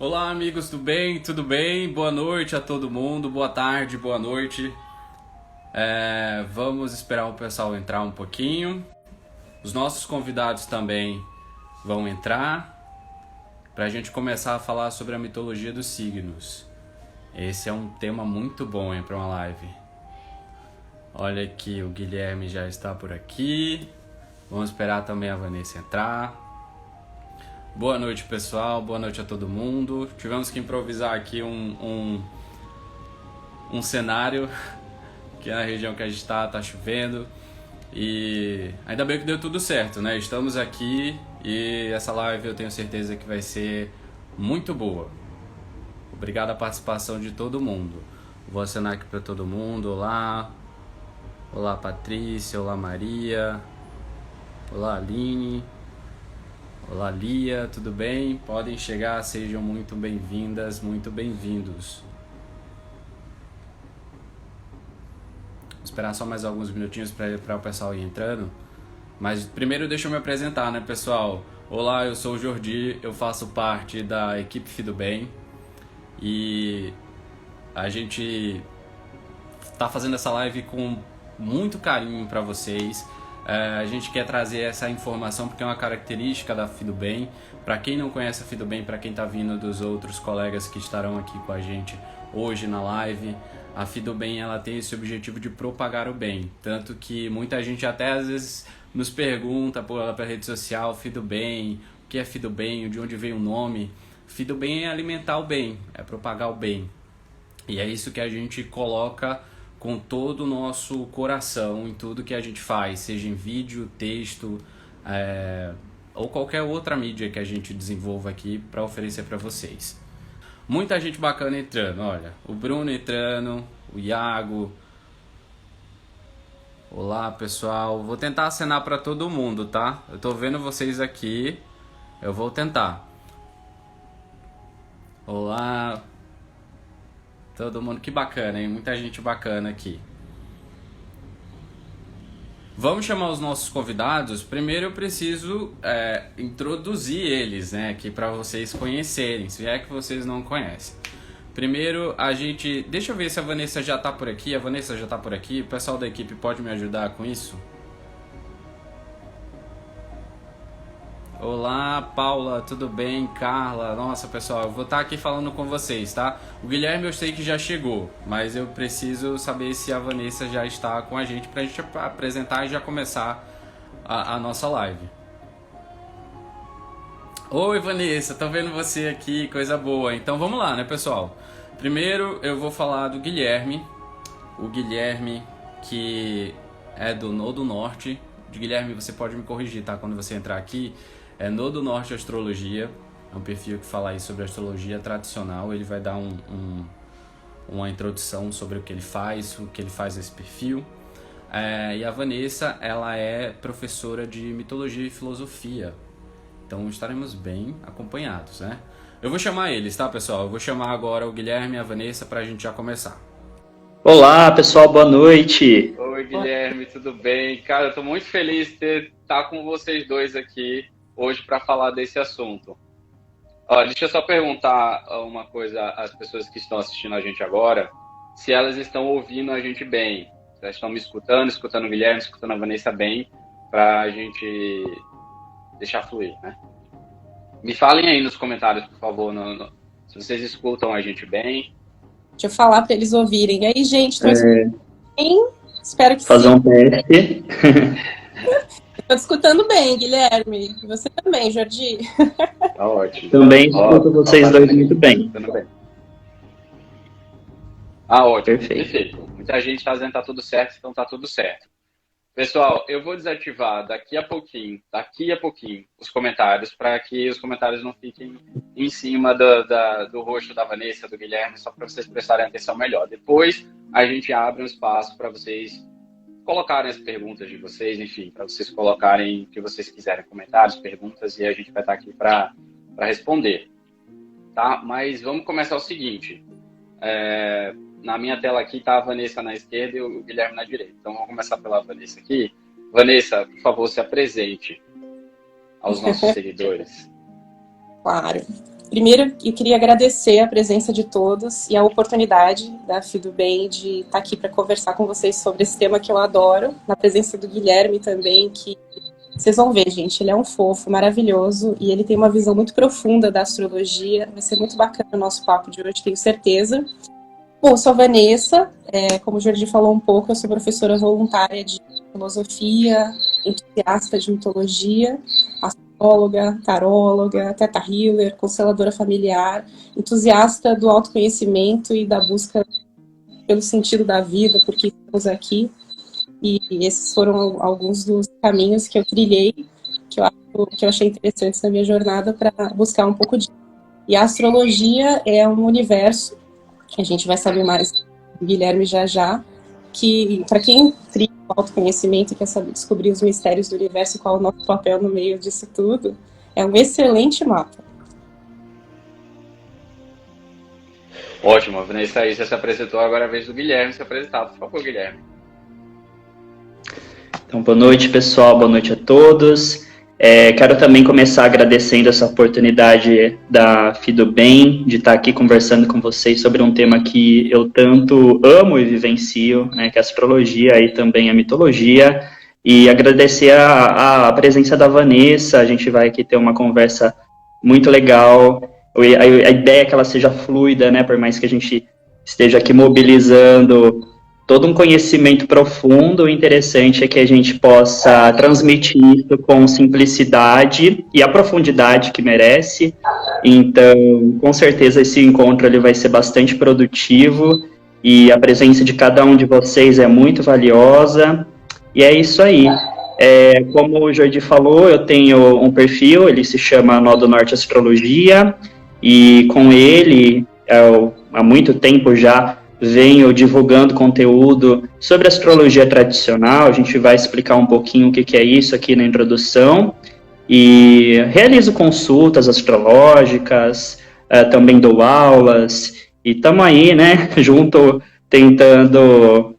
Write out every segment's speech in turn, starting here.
Olá, amigos, tudo bem? Tudo bem? Boa noite a todo mundo, boa tarde, boa noite. Vamos esperar o pessoal entrar um pouquinho. Os nossos convidados também vão entrar para a gente começar a falar sobre a mitologia dos signos. Esse é um tema muito bom, hein, para uma live. Olha aqui, o Guilherme já está por aqui. Vamos esperar também a Vanessa entrar. Boa noite, pessoal. Boa noite a todo mundo. Tivemos que improvisar aqui um cenário, que na região que a gente está chovendo. E ainda bem que deu tudo certo, né? Estamos aqui e essa live eu tenho certeza que vai ser muito boa. Obrigado a participação de todo mundo. Vou acenar aqui para todo mundo. Olá. Olá, Patrícia. Olá, Maria. Olá, Aline. Olá, Lia, tudo bem? Podem chegar, sejam muito bem-vindas, muito bem-vindos. Vou esperar só mais alguns minutinhos para o pessoal ir entrando. Mas primeiro deixa eu me apresentar, né, pessoal? Olá, eu sou o Jordi, eu faço parte da equipe Fido Bem. E a gente tá fazendo essa live com muito carinho para vocês. A gente quer trazer essa informação porque é uma característica da Fido Bem. Para quem não conhece a Fido Bem, para quem está vindo dos outros colegas que estarão aqui com a gente hoje na live, a Fido Bem ela tem esse objetivo de propagar o bem. Tanto que muita gente até às vezes nos pergunta pela rede social, Fido Bem, o que é Fido Bem, de onde veio o nome. Fido Bem é alimentar o bem, é propagar o bem. E é isso que a gente coloca com todo o nosso coração em tudo que a gente faz, seja em vídeo, texto, ou qualquer outra mídia que a gente desenvolva aqui para oferecer para vocês. Muita gente bacana entrando, olha, o Bruno entrando, o Iago. Olá, pessoal, vou tentar acenar para todo mundo, tá? Eu tô vendo vocês aqui, eu vou tentar. Olá, todo mundo, que bacana, hein? Muita gente bacana aqui. Vamos chamar os nossos convidados. Primeiro eu preciso introduzir eles, né? Aqui para vocês conhecerem, se é que vocês não conhecem. Primeiro a gente... Deixa eu ver se a Vanessa já tá por aqui. A Vanessa já tá por aqui. O pessoal da equipe pode me ajudar com isso? Olá, Paula, tudo bem? Carla, nossa, pessoal, eu vou estar aqui falando com vocês, tá? O Guilherme eu sei que já chegou, mas eu preciso saber se a Vanessa já está com a gente pra gente apresentar e já começar a nossa live. Oi, Vanessa, tô vendo você aqui, coisa boa. Então vamos lá, né, pessoal? Primeiro eu vou falar do Guilherme, o Guilherme que é do Nodo Norte. De Guilherme, você pode me corrigir, tá? Quando você entrar aqui, é Nodo Norte Astrologia, é um perfil que fala aí sobre astrologia tradicional. Ele vai dar uma introdução sobre o que ele faz nesse perfil. E a Vanessa, ela é professora de mitologia e filosofia, então estaremos bem acompanhados, né? Eu vou chamar eles, tá, pessoal? Eu vou chamar agora o Guilherme e a Vanessa pra gente já começar. Olá, pessoal, boa noite. Oi, Guilherme, tudo bem? Cara, eu tô muito feliz de estar com vocês dois aqui hoje para falar desse assunto. Ó, deixa eu só perguntar uma coisa às pessoas que estão assistindo a gente agora, se elas estão ouvindo a gente bem. Se elas estão me escutando o Guilherme, escutando a Vanessa bem, para a gente deixar fluir, né? Me falem aí nos comentários, por favor, se vocês escutam a gente bem. Deixa eu falar para eles ouvirem. E aí, gente, estão escutando bem? Espero que Fazer sim. um teste. Estou escutando bem, Guilherme. E você também, Jordi. Tá ótimo. Também escuto vocês dois muito bem. Ah, ótimo. Perfeito. Perfeito. Muita gente está dizendo que tá tudo certo, então tá tudo certo. Pessoal, eu vou desativar daqui a pouquinho, os comentários, para que os comentários não fiquem em cima do rosto da Vanessa, do Guilherme, só para vocês prestarem atenção melhor. Depois a gente abre um espaço para vocês colocarem as perguntas de vocês, enfim, para vocês colocarem o que vocês quiserem, comentários, perguntas, e a gente vai estar aqui para responder. Tá? Mas vamos começar o seguinte. Na minha tela aqui está a Vanessa na esquerda e o Guilherme na direita. Então vamos começar pela Vanessa aqui. Vanessa, por favor, se apresente aos nossos seguidores. Claro. Primeiro, eu queria agradecer a presença de todos e a oportunidade da Fido Bem de estar aqui para conversar com vocês sobre esse tema que eu adoro, na presença do Guilherme também, que vocês vão ver, gente, ele é um fofo, maravilhoso, e ele tem uma visão muito profunda da astrologia. Vai ser muito bacana o nosso papo de hoje, tenho certeza. Bom, eu sou a Vanessa, como o Jordi falou um pouco, eu sou professora voluntária de filosofia, entusiasta de mitologia, astróloga, taróloga, teta healer, consteladora familiar, entusiasta do autoconhecimento e da busca pelo sentido da vida, porque estamos aqui. E esses foram alguns dos caminhos que eu trilhei, que eu achei interessantes na minha jornada para buscar um pouco disso. E a astrologia é um universo, que a gente vai saber mais do Guilherme já, que para quem trilha o autoconhecimento e quer saber descobrir os mistérios do universo e qual é o nosso papel no meio disso tudo, é um excelente mapa. Ótimo, Vanessa, aí você se apresentou, agora é a vez do Guilherme se apresentar. Por favor, Guilherme. Então, boa noite, pessoal, boa noite a todos. Quero também começar agradecendo essa oportunidade da Fido Bem, de estar aqui conversando com vocês sobre um tema que eu tanto amo e vivencio, né, que é a astrologia e também a mitologia, e agradecer a presença da Vanessa. A gente vai aqui ter uma conversa muito legal, a ideia é que ela seja fluida, né, por mais que a gente esteja aqui mobilizando todo um conhecimento profundo. O interessante é que a gente possa transmitir isso com simplicidade e a profundidade que merece. Então, com certeza, esse encontro ele vai ser bastante produtivo e a presença de cada um de vocês é muito valiosa. E é isso aí. Como o Jordi falou, eu tenho um perfil, ele se chama Nó do Norte Astrologia, e com ele, há muito tempo já, venho divulgando conteúdo sobre astrologia tradicional. A gente vai explicar um pouquinho o que é isso aqui na introdução. E realizo consultas astrológicas, também dou aulas, e estamos aí, né, junto, tentando,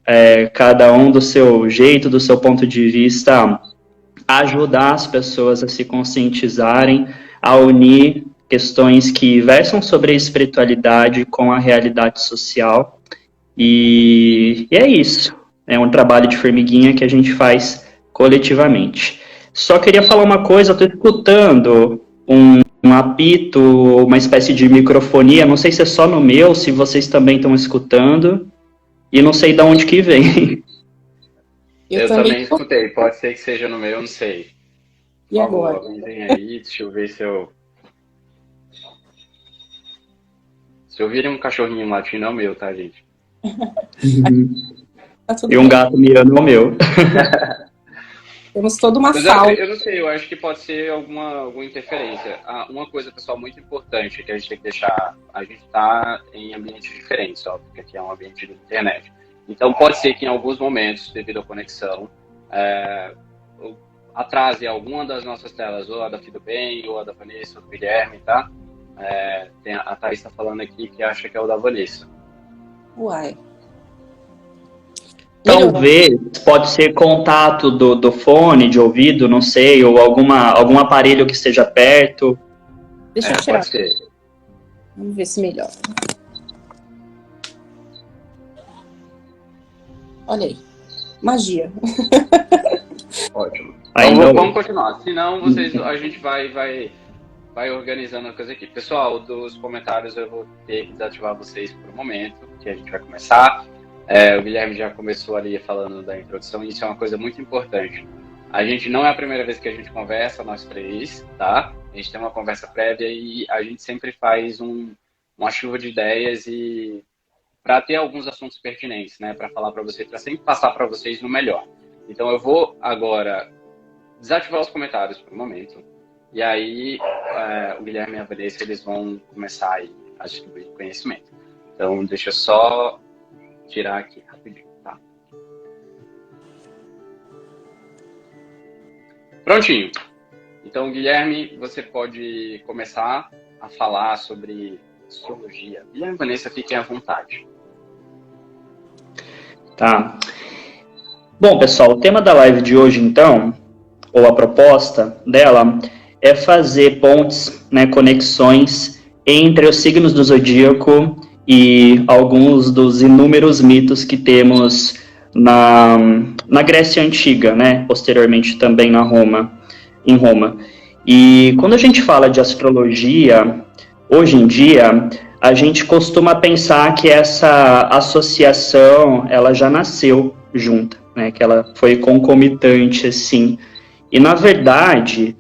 cada um do seu jeito, do seu ponto de vista, ajudar as pessoas a se conscientizarem, a unir questões que versam sobre a espiritualidade com a realidade social. E é isso. É um trabalho de formiguinha que a gente faz coletivamente. Só queria falar uma coisa, eu estou escutando um apito, uma espécie de microfonia, não sei se é só no meu, se vocês também estão escutando, e não sei de onde que vem. Eu também escutei, pode ser que seja no meu, eu não sei. E agora? Avisem aí, deixa eu ver se eu... Se ouvirem um cachorrinho latindo, é o meu, tá, gente? Tá tudo E um bem. gato mirando o meu. Temos toda uma Mas sala. eu não sei, eu acho que pode ser alguma interferência. Uma coisa, pessoal, muito importante que a gente tem que deixar, a gente está em ambientes diferentes, ó, porque aqui é um ambiente de internet. Então pode ser que em alguns momentos, devido à conexão, atrase alguma das nossas telas, ou a da Fido Bem, ou a da Vanessa, ou do Guilherme, tá? A Thaís está falando aqui que acha que é o da Vanessa. Uai. Talvez, pode ser contato do fone, de ouvido, não sei, ou algum aparelho que esteja perto. Deixa eu tirar. Pode ser. Vamos ver se melhora. Olha aí. Magia. Ótimo. Então, vamos continuar. Senão a gente vai organizando a coisa aqui. Pessoal, dos comentários eu vou ter que desativar vocês por um momento, que a gente vai começar. O Guilherme já começou ali falando da introdução, e isso é uma coisa muito importante. A gente não é a primeira vez que a gente conversa, nós três, tá? A gente tem uma conversa prévia e a gente sempre faz uma chuva de ideias e para ter alguns assuntos pertinentes, né? Para falar para vocês, para sempre passar para vocês no melhor. Então eu vou agora desativar os comentários por um momento. E aí o Guilherme e a Vanessa, eles vão começar aí a distribuir conhecimento. Então deixa eu só tirar aqui rapidinho, tá? Prontinho. Então, Guilherme, você pode começar a falar sobre astrologia. Guilherme e Vanessa, fiquem à vontade. Tá. Bom, pessoal, o tema da live de hoje, então, ou a proposta dela, é fazer pontes, né, conexões entre os signos do zodíaco e alguns dos inúmeros mitos que temos na Grécia Antiga, né? Posteriormente também em Roma. E quando a gente fala de astrologia, hoje em dia, a gente costuma pensar que essa associação, ela já nasceu junta, né? Que ela foi concomitante, assim. E, na verdade,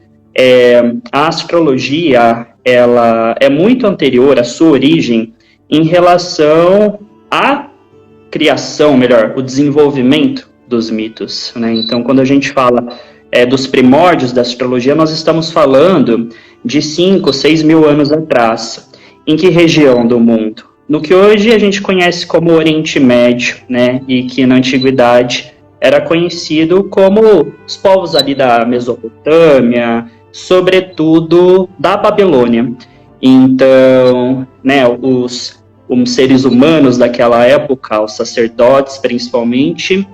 a astrologia, ela é muito anterior à sua origem em relação à criação, melhor, o desenvolvimento dos mitos, né? Então, quando a gente fala dos primórdios da astrologia, nós estamos falando de 5, 6 mil anos atrás. Em que região do mundo? No que hoje a gente conhece como Oriente Médio, né? E que na antiguidade era conhecido como os povos ali da Mesopotâmia, sobretudo da Babilônia. Então, né, os seres humanos daquela época, os sacerdotes principalmente,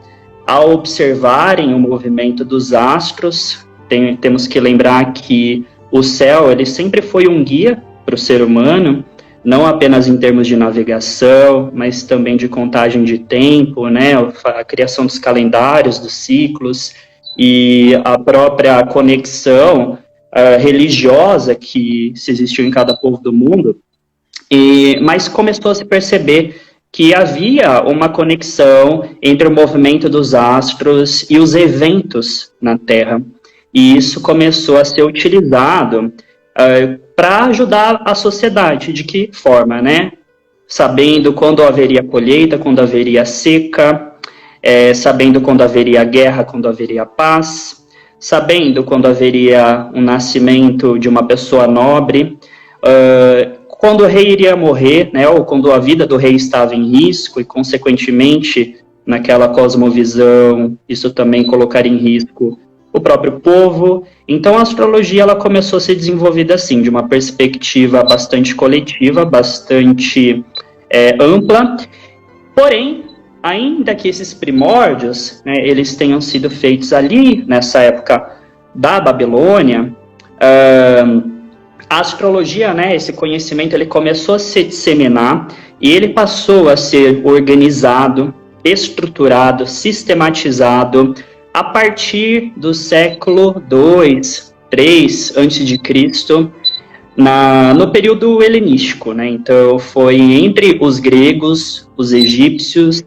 ao observarem o movimento dos astros, temos que lembrar que o céu ele sempre foi um guia para o ser humano, não apenas em termos de navegação, mas também de contagem de tempo, né, a criação dos calendários, dos ciclos, e a própria conexão religiosa que se existiu em cada povo do mundo, mas começou a se perceber que havia uma conexão entre o movimento dos astros e os eventos na Terra. E isso começou a ser utilizado para ajudar a sociedade. De que forma, né? Sabendo quando haveria colheita, quando haveria seca, sabendo quando haveria guerra, quando haveria paz, sabendo quando haveria um nascimento de uma pessoa nobre, quando o rei iria morrer, né, ou quando a vida do rei estava em risco, e consequentemente, naquela cosmovisão, isso também colocaria em risco o próprio povo. Então a astrologia ela começou a ser desenvolvida assim, de uma perspectiva bastante coletiva, bastante ampla, porém, ainda que esses primórdios, né, eles tenham sido feitos ali, nessa época da Babilônia, a astrologia, né, esse conhecimento, ele começou a se disseminar e ele passou a ser organizado, estruturado, sistematizado a partir do século II, III a.C., no período helenístico, né? Então foi entre os gregos, os egípcios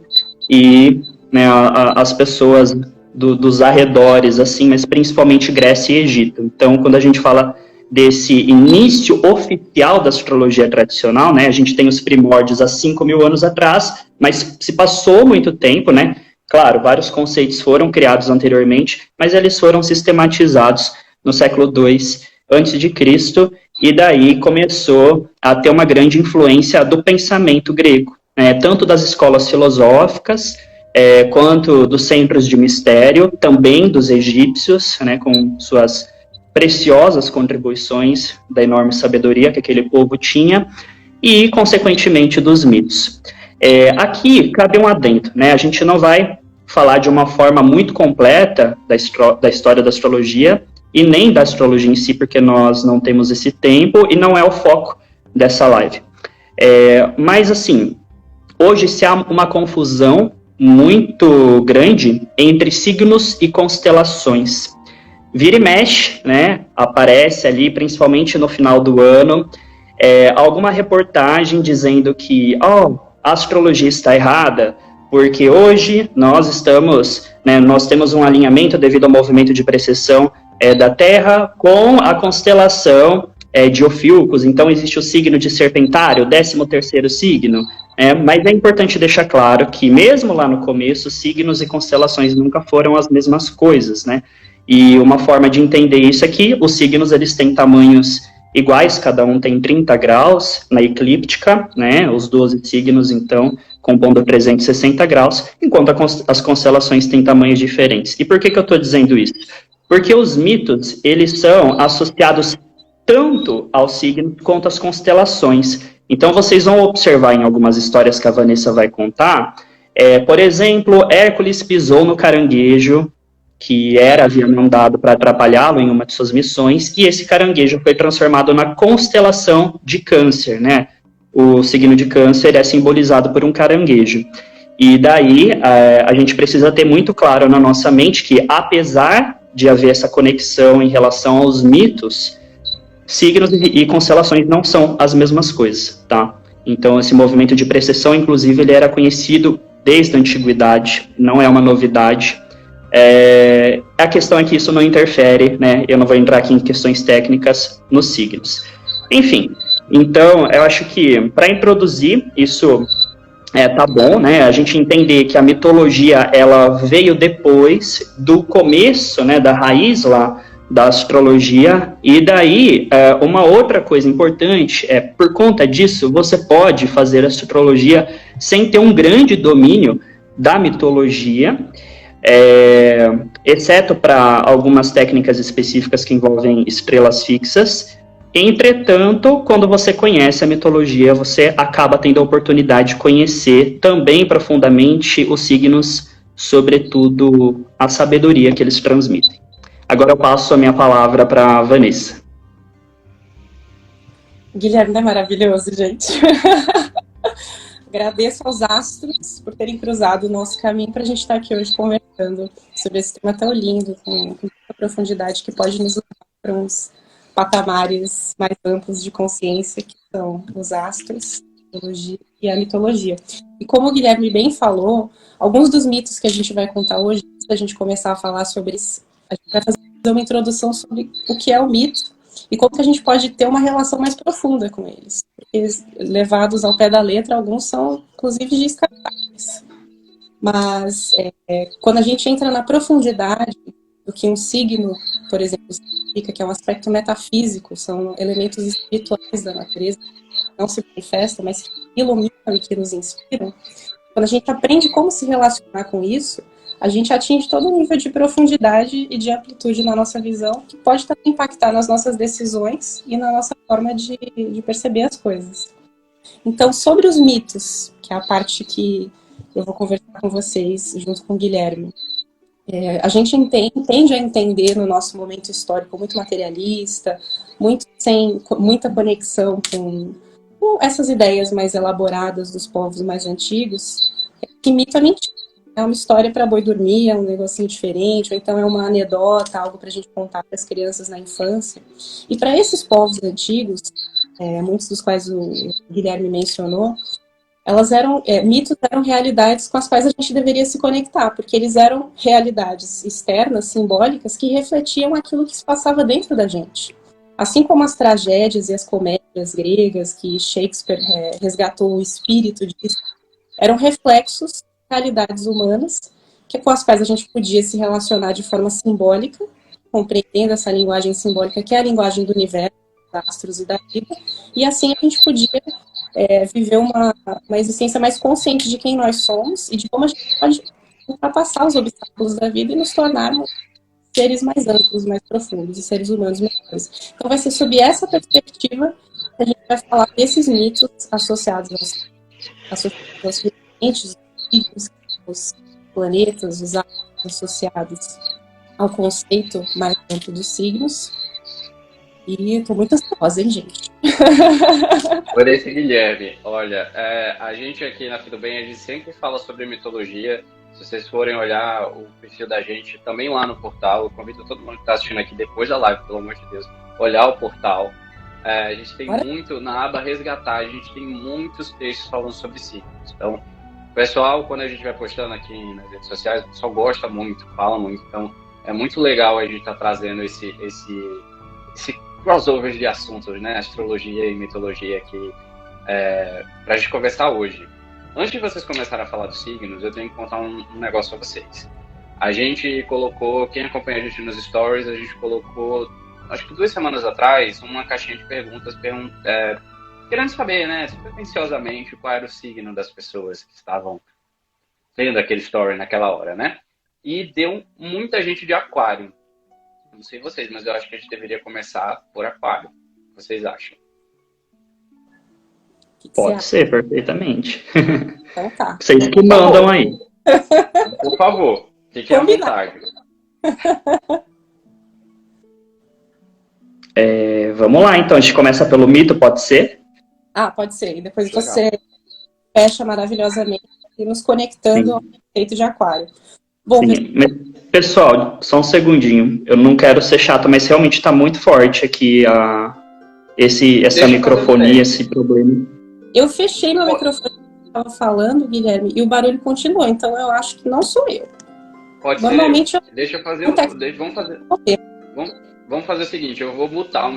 e, né, as pessoas dos arredores, assim, mas principalmente Grécia e Egito. Então, quando a gente fala desse início oficial da astrologia tradicional, né, a gente tem os primórdios há 5 mil anos atrás, mas se passou muito tempo, né? Claro, vários conceitos foram criados anteriormente, mas eles foram sistematizados no século II a.C., e daí começou a ter uma grande influência do pensamento grego, né, tanto das escolas filosóficas, quanto dos centros de mistério, também dos egípcios, né, com suas preciosas contribuições da enorme sabedoria que aquele povo tinha, e, consequentemente, dos mitos. Aqui cabe um adendo, né? A gente não vai falar de uma forma muito completa da história da astrologia, e nem da astrologia em si, porque nós não temos esse tempo, e não é o foco dessa live. Mas, assim, hoje se há uma confusão muito grande entre signos e constelações. Vira e mexe, né, aparece ali, principalmente no final do ano, alguma reportagem dizendo que a astrologia está errada, porque hoje nós temos um alinhamento devido ao movimento de precessão da Terra com a constelação de Ophiuchus, então existe o signo de Serpentário, o 13º signo, mas é importante deixar claro que mesmo lá no começo, signos e constelações nunca foram as mesmas coisas, né? E uma forma de entender isso é que os signos eles têm tamanhos iguais, cada um tem 30 graus na eclíptica, né? Os 12 signos, então, compondo 360 graus, enquanto as constelações têm tamanhos diferentes. E por que eu estou dizendo isso? Porque os mitos, eles são associados tanto aos signos quanto às constelações. Então, vocês vão observar em algumas histórias que a Vanessa vai contar, por exemplo, Hércules pisou no caranguejo, havia mandado para atrapalhá-lo em uma de suas missões, e esse caranguejo foi transformado na constelação de Câncer, né? O signo de Câncer é simbolizado por um caranguejo. E daí a gente precisa ter muito claro na nossa mente que, apesar de haver essa conexão em relação aos mitos, signos e constelações não são as mesmas coisas, tá? Então, esse movimento de precessão, inclusive, ele era conhecido desde a antiguidade, não é uma novidade. A questão é que isso não interfere, né? Eu não vou entrar aqui em questões técnicas nos signos. Enfim, então, eu acho que, para introduzir isso, tá bom, né? A gente entender que a mitologia, ela veio depois do começo, né, da raiz lá da astrologia, e daí, uma outra coisa importante por conta disso, você pode fazer astrologia sem ter um grande domínio da mitologia, exceto para algumas técnicas específicas que envolvem estrelas fixas. Entretanto, quando você conhece a mitologia, você acaba tendo a oportunidade de conhecer também profundamente os signos, sobretudo a sabedoria que eles transmitem. Agora eu passo a minha palavra para a Vanessa. Guilherme é maravilhoso, gente. Agradeço aos astros por terem cruzado o nosso caminho para a gente estar aqui hoje conversando sobre esse tema tão lindo, com muita profundidade, que pode nos levar para uns patamares mais amplos de consciência, que são os astros, a astrologia e a mitologia. E como o Guilherme bem falou, alguns dos mitos que a gente vai contar hoje, antes da gente começar a falar sobre isso, a gente vai fazer uma introdução sobre o que é o mito e como que a gente pode ter uma relação mais profunda com eles. Porque, levados ao pé da letra, alguns são, inclusive, descartáveis. Mas, quando a gente entra na profundidade do que um signo, por exemplo, significa, que é um aspecto metafísico, são elementos espirituais da natureza, que não se manifestam, mas que iluminam e que nos inspiram. Quando a gente aprende como se relacionar com isso, a gente atinge todo um nível de profundidade e de amplitude na nossa visão, que pode também impactar nas nossas decisões e na nossa forma de perceber as coisas. Então, sobre os mitos, que é a parte que eu vou conversar com vocês, junto com o Guilherme, a gente tende a entender no nosso momento histórico muito materialista, muito sem muita conexão com essas ideias mais elaboradas dos povos mais antigos, que mito é mentira. É uma história para boi dormir, é um negocinho diferente, ou então é uma anedota, algo para a gente contar para as crianças na infância. E para esses povos antigos, muitos dos quais o Guilherme mencionou, mitos eram realidades com as quais a gente deveria se conectar, porque eles eram realidades externas, simbólicas, que refletiam aquilo que se passava dentro da gente. Assim como as tragédias e as comédias gregas, que Shakespeare resgatou o espírito disso, eram reflexos realidades humanas, com as quais a gente podia se relacionar de forma simbólica, compreendendo essa linguagem simbólica, que é a linguagem do universo, dos astros e da vida, e assim a gente podia viver uma existência mais consciente de quem nós somos e de como a gente pode ultrapassar os obstáculos da vida e nos tornarmos seres mais amplos, mais profundos, e seres humanos melhores. Então vai ser sob essa perspectiva que a gente vai falar desses mitos associados aos ambientes, os planetas, os astros associados ao conceito mais amplo dos signos. E estou muito ansiosa, hein, gente? Por esse Guilherme, olha, a gente aqui na Fido Bem, a gente sempre fala sobre mitologia. Se vocês forem olhar o perfil da gente, também lá no portal, eu convido todo mundo que está assistindo aqui depois da live, pelo amor de Deus, olhar o portal. A gente tem muito, na aba resgatar, a gente tem muitos textos falando sobre signos. Então, o pessoal, quando a gente vai postando aqui nas redes sociais, o pessoal gosta muito, fala muito. Então, é muito legal a gente estar trazendo esse crossover de assuntos, né? Astrologia e mitologia aqui, pra gente conversar hoje. Antes de vocês começarem a falar dos signos, eu tenho que contar um negócio pra vocês. A gente colocou, quem acompanha a gente nos stories, a gente colocou, acho que 2 semanas atrás, uma caixinha de perguntas querendo saber, né, superficiosamente, qual era o signo das pessoas que estavam vendo aquele story naquela hora, né? E deu muita gente de Aquário. Não sei vocês, mas eu acho que a gente deveria começar por Aquário. O que vocês acham? Pode ser, perfeitamente. Então tá. Vocês que mandam aí. Por favor, fiquem à vontade. Vamos lá, então. A gente começa pelo mito, pode ser? Ah, pode ser. E depois Legal. você fecha maravilhosamente e nos conectando Sim. ao conceito de aquário. Bom, Sim. Mas, pessoal, só um segundinho. Eu não quero ser chato, mas realmente está muito forte aqui essa Deixa eu microfonia, fazer um esse problema. eu fechei meu microfone quando estava falando, Guilherme, e o barulho continuou, então eu acho que não sou eu. Pode Normalmente ser. Deixa eu fazer vamos fazer o seguinte, eu vou mutar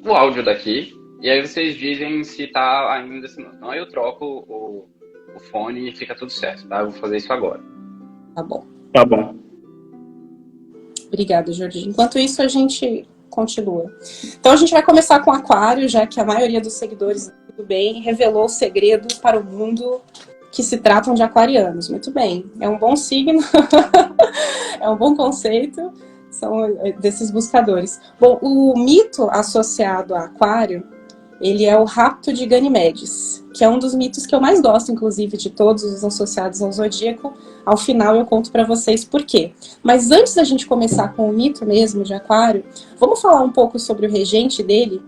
o áudio daqui, e aí vocês dizem se tá ainda, se não. Aí eu troco o fone e fica tudo certo, tá? Eu vou fazer isso agora. Tá bom. Tá bom. Obrigada, Jordi. Enquanto isso, a gente continua. Então, a gente vai começar com aquário, já que a maioria dos seguidores do Tudo Bem revelou o segredo para o mundo que se tratam de aquarianos. Muito bem. É um bom signo, é um bom conceito, são desses buscadores. Bom, o mito associado a aquário, ele é o rapto de Ganimedes, que é um dos mitos que eu mais gosto, inclusive, de todos os associados ao zodíaco. Ao final eu conto para vocês por quê. Mas antes da gente começar com o mito mesmo de aquário, vamos falar um pouco sobre o regente dele.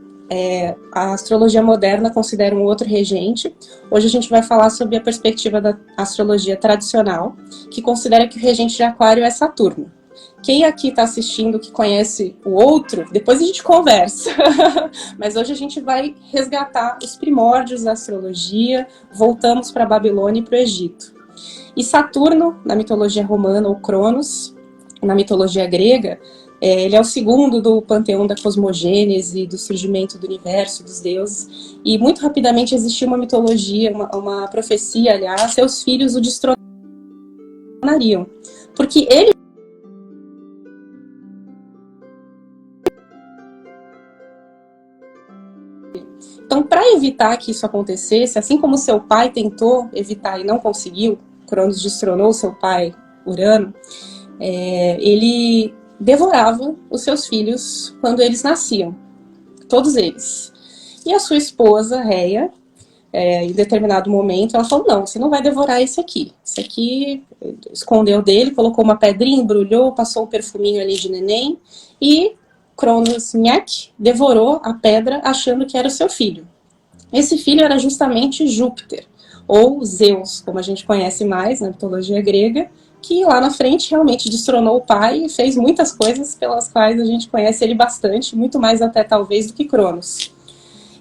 A astrologia moderna considera um outro regente. Hoje a gente vai falar sobre a perspectiva da astrologia tradicional, que considera que o regente de aquário é Saturno. Quem aqui está assistindo que conhece o outro, depois a gente conversa. Mas hoje a gente vai resgatar os primórdios da astrologia, voltamos para a Babilônia e para o Egito. E Saturno, na mitologia romana, ou Cronos, na mitologia grega, ele é o segundo do panteão da cosmogênese, do surgimento do universo, dos deuses. E muito rapidamente existiu uma mitologia, uma profecia, aliás, seus filhos o destronariam. Porque ele Então, para evitar que isso acontecesse, assim como seu pai tentou evitar e não conseguiu, Cronos destronou seu pai, Urano, ele devorava os seus filhos quando eles nasciam, todos eles. E a sua esposa, Reia, em determinado momento, ela falou, não, você não vai devorar esse aqui. Esse aqui escondeu dele, colocou uma pedrinha, embrulhou, passou um perfuminho ali de neném e Cronos devorou a pedra achando que era o seu filho. Esse filho era justamente Júpiter, ou Zeus, como a gente conhece mais na mitologia grega, que lá na frente realmente destronou o pai e fez muitas coisas pelas quais a gente conhece ele bastante, muito mais até talvez do que Cronos.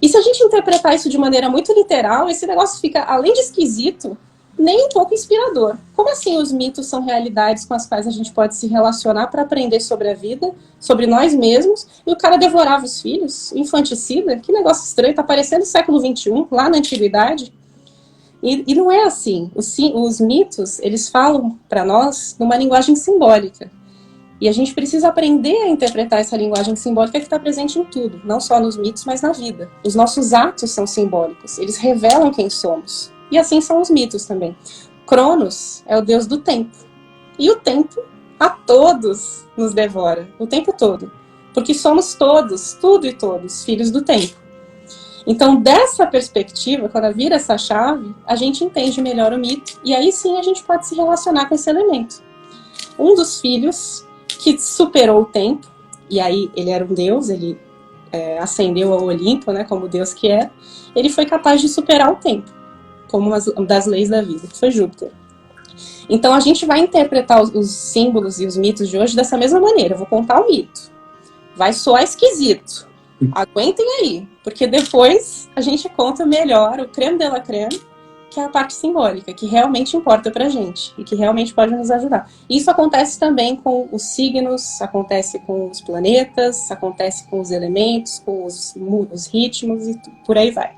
E se a gente interpretar isso de maneira muito literal, esse negócio fica, além de esquisito, nem um pouco inspirador. Como assim os mitos são realidades com as quais a gente pode se relacionar para aprender sobre a vida, sobre nós mesmos, e o cara devorava os filhos, infanticida? Que negócio estranho, tá parecendo o século XXI, lá na antiguidade. E não é assim. Os mitos, eles falam para nós numa linguagem simbólica. E a gente precisa aprender a interpretar essa linguagem simbólica que está presente em tudo, não só nos mitos, mas na vida. Os nossos atos são simbólicos, eles revelam quem somos. E assim são os mitos também. Cronos é o deus do tempo. E o tempo a todos nos devora, o tempo todo. Porque somos todos, tudo e todos, filhos do tempo. Então, dessa perspectiva, quando vira essa chave, a gente entende melhor o mito. E aí sim a gente pode se relacionar com esse elemento. Um dos filhos que superou o tempo, e aí ele era um deus, ele ascendeu ao Olimpo, né, como deus que é, ele foi capaz de superar o tempo, como uma das leis da vida, que foi Júpiter. Então a gente vai interpretar os símbolos e os mitos de hoje dessa mesma maneira. Eu vou contar o mito. Vai soar esquisito. Aguentem aí, porque depois a gente conta melhor o creme de la creme, que é a parte simbólica, que realmente importa pra gente e que realmente pode nos ajudar. Isso acontece também com os signos, acontece com os planetas, acontece com os elementos, com os ritmos e por aí vai.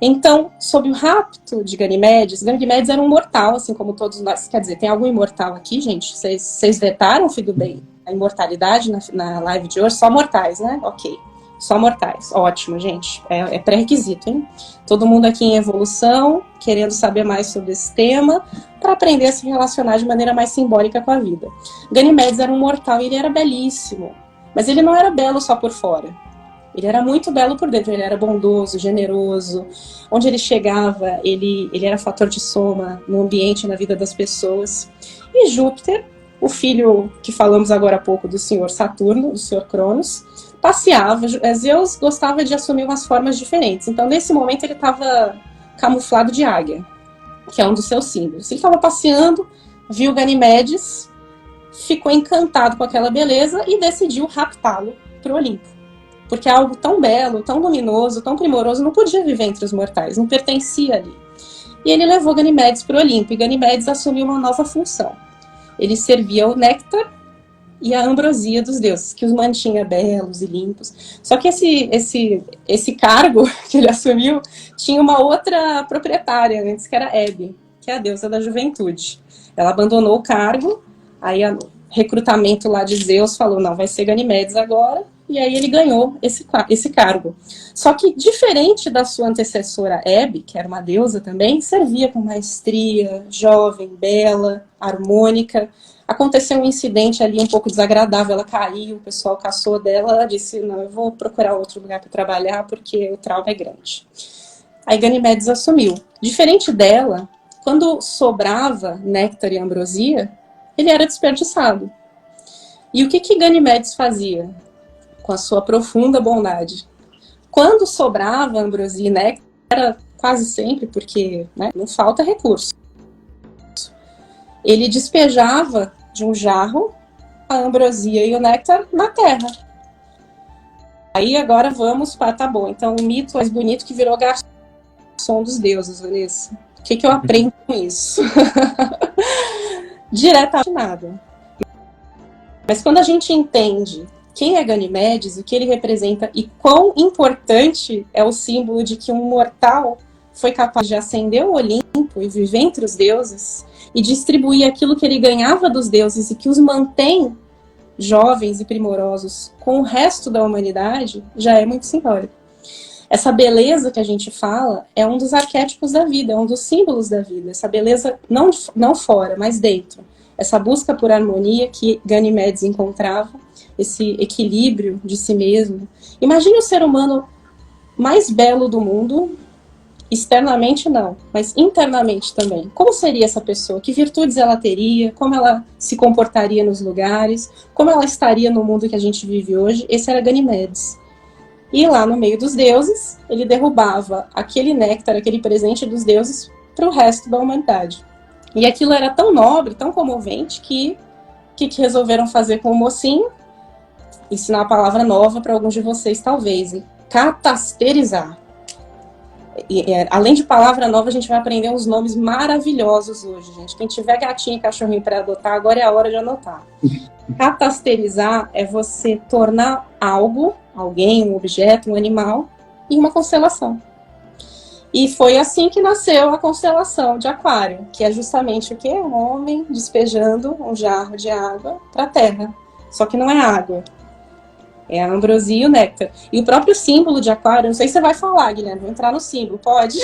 Então, sobre o rapto de Ganimedes era um mortal, assim como todos nós. Quer dizer, tem algum imortal aqui, gente? Vocês vetaram, filho do bem, a imortalidade na live de hoje? Só mortais, né? Ok. Só mortais. Ótimo, gente. É pré-requisito, hein? Todo mundo aqui em evolução, querendo saber mais sobre esse tema, para aprender a se relacionar de maneira mais simbólica com a vida. Ganimedes era um mortal e ele era belíssimo. Mas ele não era belo só por fora. Ele era muito belo por dentro, ele era bondoso, generoso. Onde ele chegava, ele era fator de soma no ambiente, na vida das pessoas. E Júpiter o filho que falamos agora há pouco do senhor Saturno, do senhor Cronos, passeava. Zeus gostava de assumir umas formas diferentes. Então, nesse momento, ele estava camuflado de águia, que é um dos seus símbolos. Ele estava passeando, viu Ganimedes, ficou encantado com aquela beleza e decidiu raptá-lo para o Olimpo. Porque algo tão belo, tão luminoso, tão primoroso não podia viver entre os mortais, não pertencia ali. E ele levou Ganimedes para o Olimpo, e Ganimedes assumiu uma nova função. Ele servia o néctar e a ambrosia dos deuses, que os mantinha belos e limpos. Só que esse cargo que ele assumiu tinha uma outra proprietária antes, que era Hebe, que é a deusa da juventude. Ela abandonou o cargo, aí o recrutamento lá de Zeus falou, não, vai ser Ganimedes agora, e aí ele ganhou esse cargo. Só que, diferente da sua antecessora Hebe, que era uma deusa também, servia com maestria, jovem, bela, harmônica. Aconteceu um incidente ali um pouco desagradável, ela caiu, o pessoal caçou dela, ela disse, não, eu vou procurar outro lugar para trabalhar, porque o trauma é grande. Aí Ganimedes assumiu. Diferente dela, quando sobrava néctar e ambrosia, ele era desperdiçado. E o que Ganimedes fazia? Com a sua profunda bondade. Quando sobrava ambrosia e néctar, era quase sempre, porque não falta recurso. Ele despejava de um jarro a ambrosia e o néctar na terra. Aí agora vamos para, tá bom, então o mito mais bonito que virou garçom dos deuses, Vanessa. O que eu aprendo com isso? Diretamente nada. Mas quando a gente entende quem é Ganimedes, o que ele representa e quão importante é o símbolo de que um mortal foi capaz de ascender o Olimpo e viver entre os deuses e distribuir aquilo que ele ganhava dos deuses e que os mantém jovens e primorosos com o resto da humanidade, já é muito simbólico. Essa beleza que a gente fala é um dos arquétipos da vida, é um dos símbolos da vida. Essa beleza não fora, mas dentro. Essa busca por harmonia que Ganimedes encontrava, esse equilíbrio de si mesmo. Imagine o ser humano mais belo do mundo, externamente não, mas internamente também. Como seria essa pessoa? Que virtudes ela teria? Como ela se comportaria nos lugares? Como ela estaria no mundo que a gente vive hoje? Esse era Ganimedes. E lá no meio dos deuses, ele derrubava aquele néctar, aquele presente dos deuses para o resto da humanidade. E aquilo era tão nobre, tão comovente, que resolveram fazer com o mocinho? Ensinar a palavra nova para alguns de vocês, talvez. Hein? Catasterizar. Além de palavra nova, a gente vai aprender uns nomes maravilhosos hoje, gente. Quem tiver gatinho e cachorrinho para adotar, agora é a hora de anotar. Catasterizar é você tornar algo, alguém, um objeto, um animal, em uma constelação. E foi assim que nasceu a constelação de Aquário, que é justamente o quê? Um homem despejando um jarro de água para a Terra. Só que não é água. É a ambrosia e o néctar. E o próprio símbolo de Aquário, não sei se você vai falar, Guilherme, vou entrar no símbolo, pode?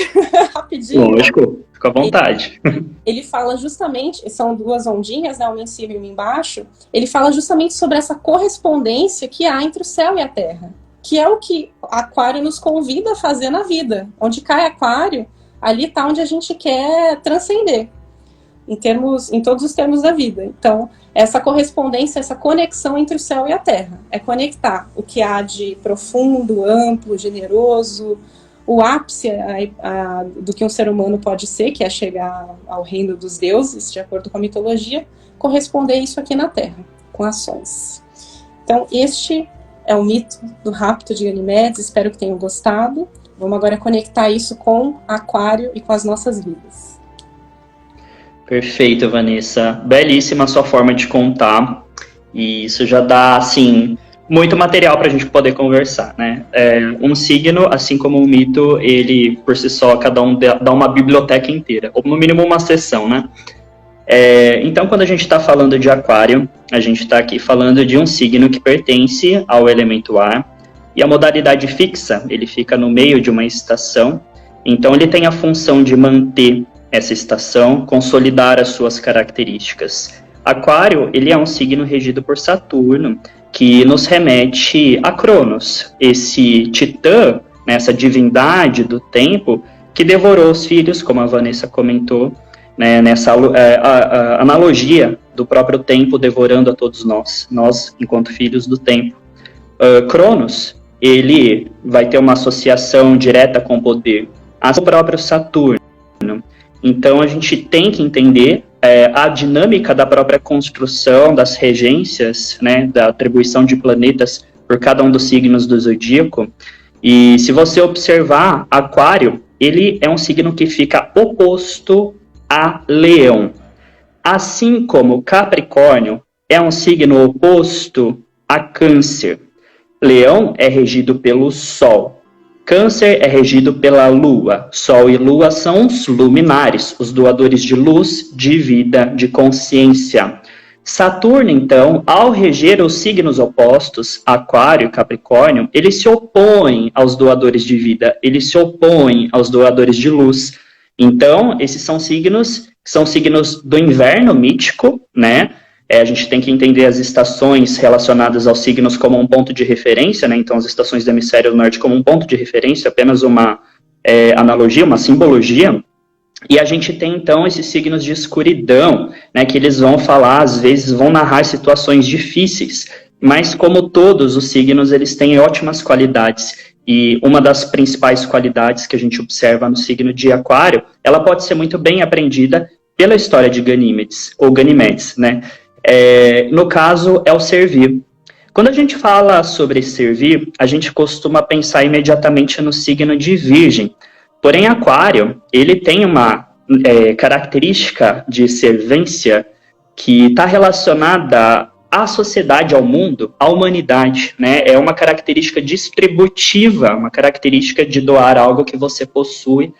Rapidinho. Lógico, fica à vontade. Ele fala justamente, são duas ondinhas, né, uma em cima e uma embaixo, ele fala justamente sobre essa correspondência que há entre o céu e a terra, que é o que Aquário nos convida a fazer na vida. Onde cai Aquário, ali está onde a gente quer transcender, em todos os termos da vida. Então, essa correspondência, essa conexão entre o céu e a terra, é conectar o que há de profundo, amplo, generoso, o ápice do que um ser humano pode ser, que é chegar ao reino dos deuses, de acordo com a mitologia, corresponder isso aqui na terra, com ações. Então, este é o mito do rapto de Ganimedes, espero que tenham gostado. Vamos agora conectar isso com Aquário e com as nossas vidas. Perfeito, Vanessa. Belíssima a sua forma de contar. E isso já dá, assim, muito material para a gente poder conversar, né? Um signo, assim como um mito, ele, por si só, cada um dá uma biblioteca inteira. Ou, no mínimo, uma seção, né? Então, quando a gente está falando de Aquário, a gente está aqui falando de um signo que pertence ao elemento ar. E a modalidade fixa, ele fica no meio de uma estação. Então, ele tem a função de manter essa estação, consolidar as suas características. Aquário, ele é um signo regido por Saturno, que nos remete a Cronos, esse titã, né, essa divindade do tempo, que devorou os filhos, como a Vanessa comentou, né, nessa analogia do próprio tempo devorando a todos nós enquanto filhos do tempo. Cronos, ele vai ter uma associação direta com o poder, o próprio Saturno. Então a gente tem que entender a dinâmica da própria construção das regências, né, da atribuição de planetas por cada um dos signos do zodíaco. E se você observar, Aquário, ele é um signo que fica oposto a Leão. Assim como Capricórnio é um signo oposto a Câncer. Leão é regido pelo Sol. Câncer é regido pela Lua. Sol e Lua são os luminares, os doadores de luz, de vida, de consciência. Saturno, então, ao reger os signos opostos, Aquário e Capricórnio, ele se opõe aos doadores de vida, ele se opõe aos doadores de luz. Então, esses são signos do inverno mítico, né? A gente tem que entender as estações relacionadas aos signos como um ponto de referência, né? Então, as estações do hemisfério norte como um ponto de referência, apenas uma analogia, uma simbologia. E a gente tem, então, esses signos de escuridão, né? Que eles vão falar, às vezes, vão narrar situações difíceis. Mas, como todos os signos, eles têm ótimas qualidades. E uma das principais qualidades que a gente observa no signo de Aquário, ela pode ser muito bem aprendida pela história de Ganímedes, ou Ganimedes, né? No caso, é o servir. Quando a gente fala sobre servir, a gente costuma pensar imediatamente no signo de Virgem. Porém, Aquário, ele tem uma característica de servência que está relacionada à sociedade, ao mundo, à humanidade, né? É uma característica distributiva, uma característica de doar algo que você possui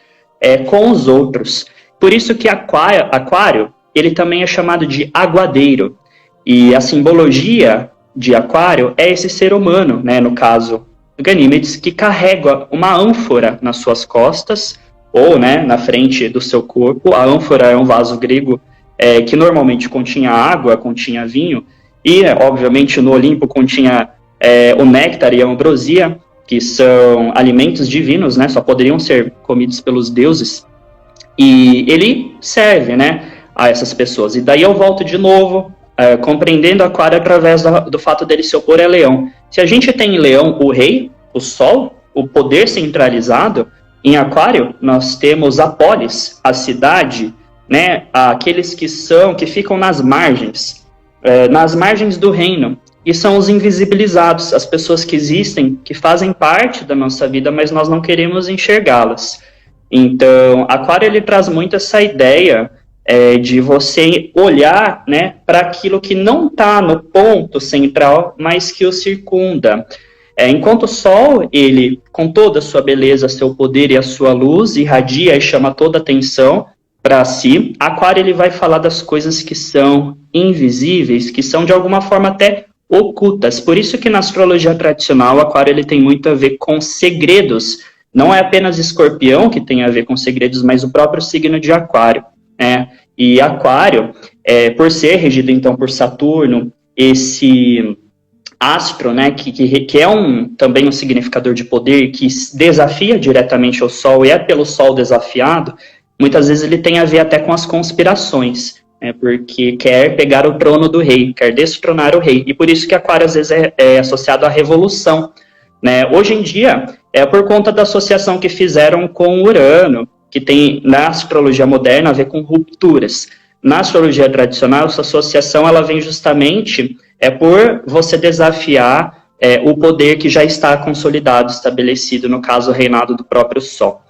com os outros. Por isso que Aquário, ele também é chamado de aguadeiro. E a simbologia de Aquário é esse ser humano, né, no caso Ganímedes, que carrega uma ânfora nas suas costas, ou, né, na frente do seu corpo. A ânfora é um vaso grego que normalmente continha água, continha vinho, e, obviamente, no Olimpo continha o néctar e a ambrosia, que são alimentos divinos, né, só poderiam ser comidos pelos deuses. E ele serve, né, a essas pessoas. E daí eu volto de novo, compreendendo Aquário através do fato dele se opor a Leão. Se a gente tem em Leão o rei, o Sol, o poder centralizado, em Aquário nós temos a polis, a cidade, né, aqueles que ficam nas margens do reino, e são os invisibilizados, as pessoas que existem, que fazem parte da nossa vida, mas nós não queremos enxergá-las. Então, Aquário, ele traz muito essa ideia de você olhar, né, para aquilo que não está no ponto central, mas que o circunda. Enquanto o Sol, ele, com toda a sua beleza, seu poder e a sua luz, irradia e chama toda a atenção para si, Aquário, ele vai falar das coisas que são invisíveis, que são de alguma forma até ocultas. Por isso que na astrologia tradicional, Aquário, ele tem muito a ver com segredos. Não é apenas Escorpião que tem a ver com segredos, mas o próprio signo de Aquário. E Aquário, por ser regido então por Saturno, esse astro, né, que é também um significador de poder, que desafia diretamente o Sol, e é pelo Sol desafiado, muitas vezes ele tem a ver até com as conspirações, porque quer pegar o trono do rei, quer destronar o rei, e por isso que Aquário às vezes é associado à revolução. Né? Hoje em dia, é por conta da associação que fizeram com Urano, que tem, na astrologia moderna, a ver com rupturas. Na astrologia tradicional, essa associação ela vem justamente por você desafiar o poder que já está consolidado, estabelecido, no caso, o reinado do próprio Sol.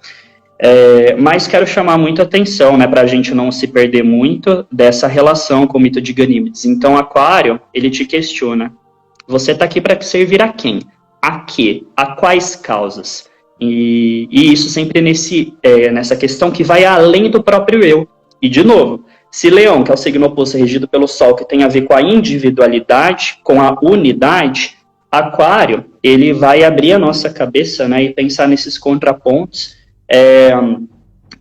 Mas quero chamar muito a atenção, né, para a gente não se perder muito dessa relação com o mito de Ganímedes. Então, Aquário, ele te questiona, você está aqui para servir a quem? A quê? A quais causas? E isso sempre nessa questão que vai além do próprio eu. E, de novo, se Leão, que é o signo oposto regido pelo Sol, que tem a ver com a individualidade, com a unidade, Aquário, ele vai abrir a nossa cabeça, né, e pensar nesses contrapontos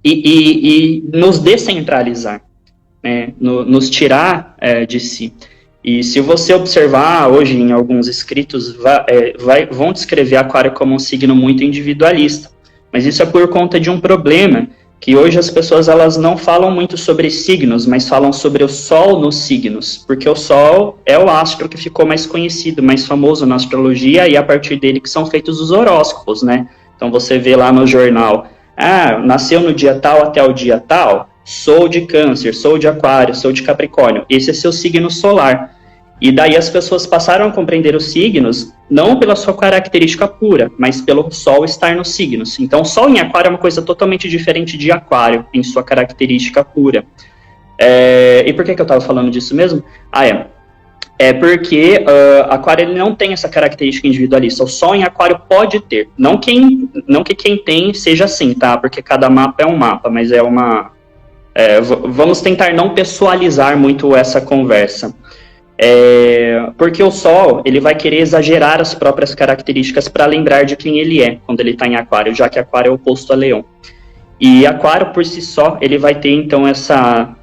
e nos descentralizar, né, nos tirar de si. E se você observar hoje em alguns escritos, vão descrever Aquário como um signo muito individualista. Mas isso é por conta de um problema que hoje as pessoas elas não falam muito sobre signos, mas falam sobre o Sol nos signos, porque o Sol é o astro que ficou mais conhecido, mais famoso na astrologia, e a partir dele que são feitos os horóscopos, né? Então você vê lá no jornal, nasceu no dia tal até o dia tal, sou de Câncer, sou de Aquário, sou de Capricórnio, esse é seu signo solar. E daí as pessoas passaram a compreender os signos não pela sua característica pura, mas pelo Sol estar nos signos. Então, o Sol em Aquário é uma coisa totalmente diferente de Aquário, em sua característica pura. E por que eu estava falando disso mesmo? É porque Aquário ele não tem essa característica individualista. O Sol em Aquário pode ter. Não que quem tem seja assim, tá? Porque cada mapa é um mapa, mas é uma... vamos tentar não pessoalizar muito essa conversa. Porque o Sol ele vai querer exagerar as próprias características para lembrar de quem ele é quando ele está em Aquário, já que Aquário é o oposto a Leão. E Aquário por si só ele vai ter então essa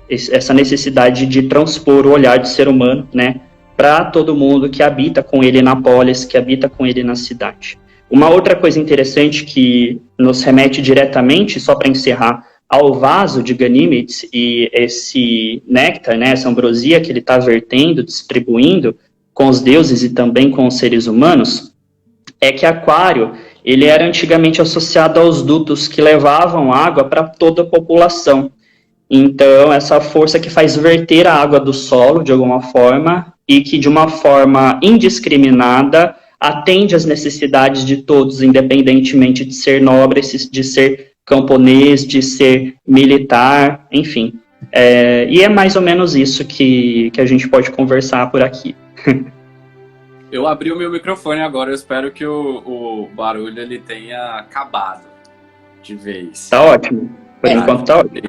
necessidade de transpor o olhar do ser humano, né, para todo mundo que habita com ele na polis, que habita com ele na cidade. Uma outra coisa interessante que nos remete diretamente, só para encerrar, ao vaso de Ganímedes e esse néctar, né, essa ambrosia que ele está vertendo, distribuindo com os deuses e também com os seres humanos, é que Aquário ele era antigamente associado aos dutos que levavam água para toda a população. Então, essa força que faz verter a água do solo, de alguma forma, e que de uma forma indiscriminada atende às necessidades de todos, independentemente de ser nobre, de ser camponês, de ser militar, enfim. E é mais ou menos isso que a gente pode conversar por aqui. Eu abri o meu microfone agora, eu espero que o barulho ele tenha acabado de vez. Tá ótimo, por enquanto tá ótimo.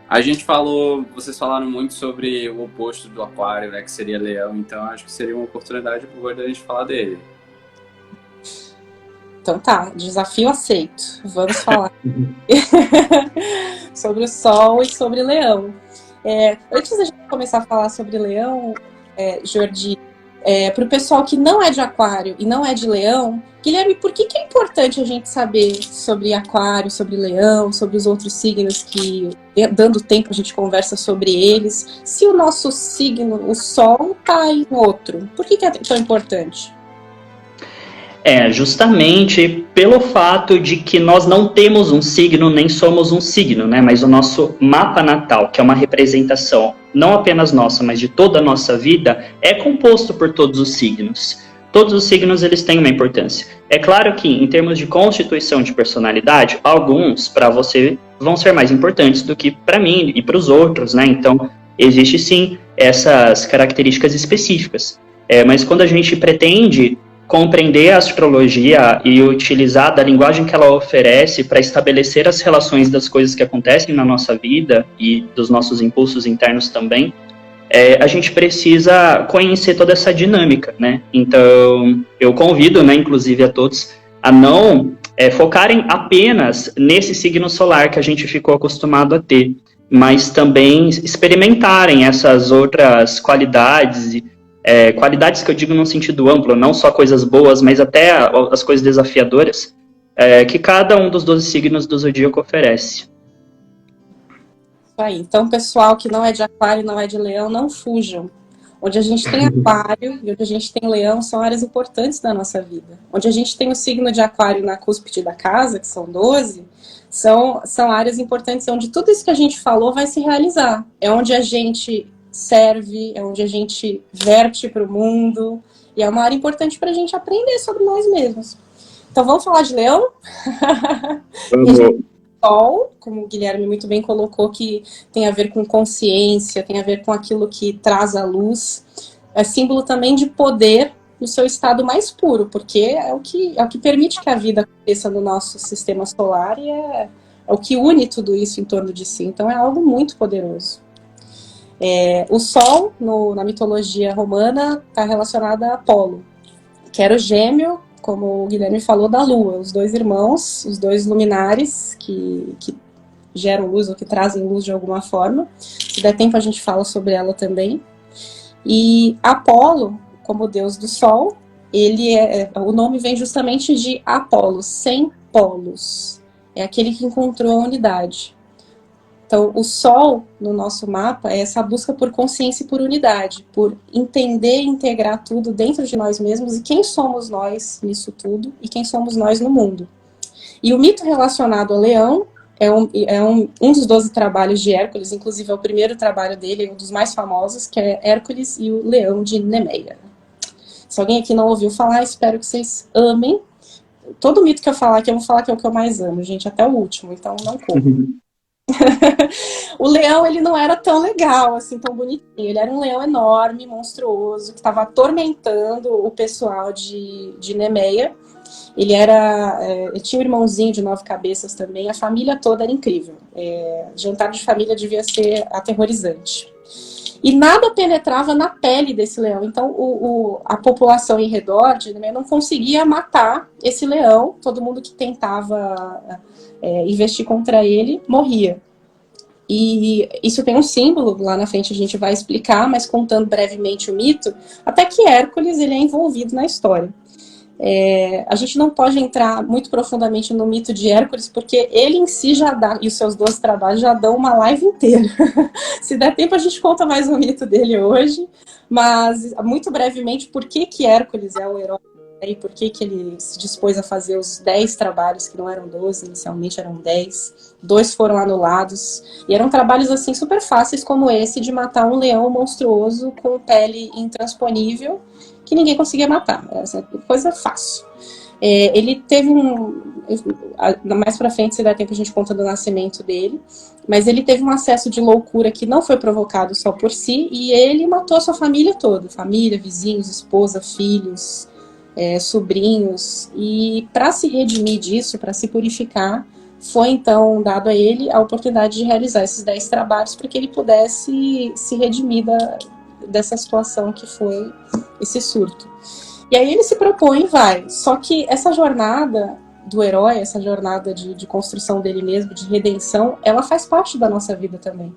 A gente falou, vocês falaram muito sobre o oposto do Aquário, né, que seria Leão, então acho que seria uma oportunidade boa da gente falar dele. Então tá, desafio aceito. Vamos falar sobre o Sol e sobre Leão. Antes da gente começar a falar sobre Leão, Jordi, para o pessoal que não é de Aquário e não é de Leão, Guilherme, por que é importante a gente saber sobre Aquário, sobre Leão, sobre os outros signos que, dando tempo, a gente conversa sobre eles? Se o nosso signo, o Sol, está em outro, por que é tão importante? Justamente pelo fato de que nós não temos um signo, nem somos um signo, né? Mas o nosso mapa natal, que é uma representação não apenas nossa, mas de toda a nossa vida, é composto por todos os signos. Todos os signos, eles têm uma importância. É claro que, em termos de constituição de personalidade, alguns, para você, vão ser mais importantes do que para mim e para os outros, né? Então, existe sim essas características específicas. Mas quando a gente pretende compreender a astrologia e utilizar da linguagem que ela oferece para estabelecer as relações das coisas que acontecem na nossa vida e dos nossos impulsos internos também, a gente precisa conhecer toda essa dinâmica, né? Então, eu convido, né, inclusive a todos, a não focarem apenas nesse signo solar que a gente ficou acostumado a ter, mas também experimentarem essas outras qualidades, qualidades que eu digo num sentido amplo, não só coisas boas, mas até as coisas desafiadoras, que cada um dos 12 signos do zodíaco oferece. Isso aí. Então, pessoal que não é de Aquário, não é de Leão, não fujam. Onde a gente tem Aquário e onde a gente tem Leão são áreas importantes da nossa vida. Onde a gente tem o signo de Aquário na cúspide da casa, que são 12, são áreas importantes onde tudo isso que a gente falou vai se realizar. É onde a gente serve, é onde a gente verte para o mundo, e é uma área importante para a gente aprender sobre nós mesmos. Então vamos falar de Leão? Sol, como o Guilherme muito bem colocou, que tem a ver com consciência, tem a ver com aquilo que traz a luz, é símbolo também de poder no seu estado mais puro, porque é o que permite que a vida aconteça no nosso sistema solar e é o que une tudo isso em torno de si, então é algo muito poderoso. O Sol, na mitologia romana, está relacionado a Apolo, que era o gêmeo, como o Guilherme falou, da Lua. Os dois irmãos, os dois luminares que geram luz ou que trazem luz de alguma forma. Se der tempo a gente fala sobre ela também. E Apolo, como deus do Sol, o nome vem justamente de Apolo, sem polos. É aquele que encontrou a unidade. Então, o Sol, no nosso mapa, é essa busca por consciência e por unidade, por entender e integrar tudo dentro de nós mesmos e quem somos nós nisso tudo e quem somos nós no mundo. E o mito relacionado ao leão é um dos 12 trabalhos de Hércules, inclusive é o primeiro trabalho dele, um dos mais famosos, que é Hércules e o Leão de Nemeia. Se alguém aqui não ouviu falar, espero que vocês amem. Todo mito que eu falar aqui, eu vou falar que é o que eu mais amo, gente, até o último, então não corram. O leão, ele não era tão legal, assim, tão bonitinho. Ele era um leão enorme, monstruoso, que estava atormentando o pessoal de Nemeia. Ele tinha um irmãozinho de 9 cabeças também. A família toda era incrível. Jantar de família devia ser aterrorizante. E nada penetrava na pele desse leão. Então, a população em redor de Nemeia não conseguia matar esse leão. Todo mundo que tentava investir contra ele morria. E isso tem um símbolo, lá na frente a gente vai explicar, mas contando brevemente o mito, até que Hércules ele é envolvido na história. A gente não pode entrar muito profundamente no mito de Hércules, porque ele em si já dá, e os seus 12 trabalhos já dão uma live inteira. Se der tempo a gente conta mais o mito dele hoje, mas muito brevemente, por que Hércules é o herói? E por que ele se dispôs a fazer os 10 trabalhos, que não eram 12, inicialmente eram 10. 2 foram anulados. E eram trabalhos assim super fáceis, como esse de matar um leão monstruoso com pele intransponível, que ninguém conseguia matar. Essa coisa fácil. Ele teve mais pra frente, se der tempo, a gente conta do nascimento dele. Mas ele teve um acesso de loucura que não foi provocado só por si, e ele matou a sua família toda. Família, vizinhos, esposa, filhos, sobrinhos, e para se redimir disso, para se purificar, foi então dado a ele a oportunidade de realizar esses 10 trabalhos para que ele pudesse se redimir dessa situação que foi esse surto. E aí ele se propõe e vai. Só que essa jornada do herói, essa jornada de construção dele mesmo, de redenção, ela faz parte da nossa vida também.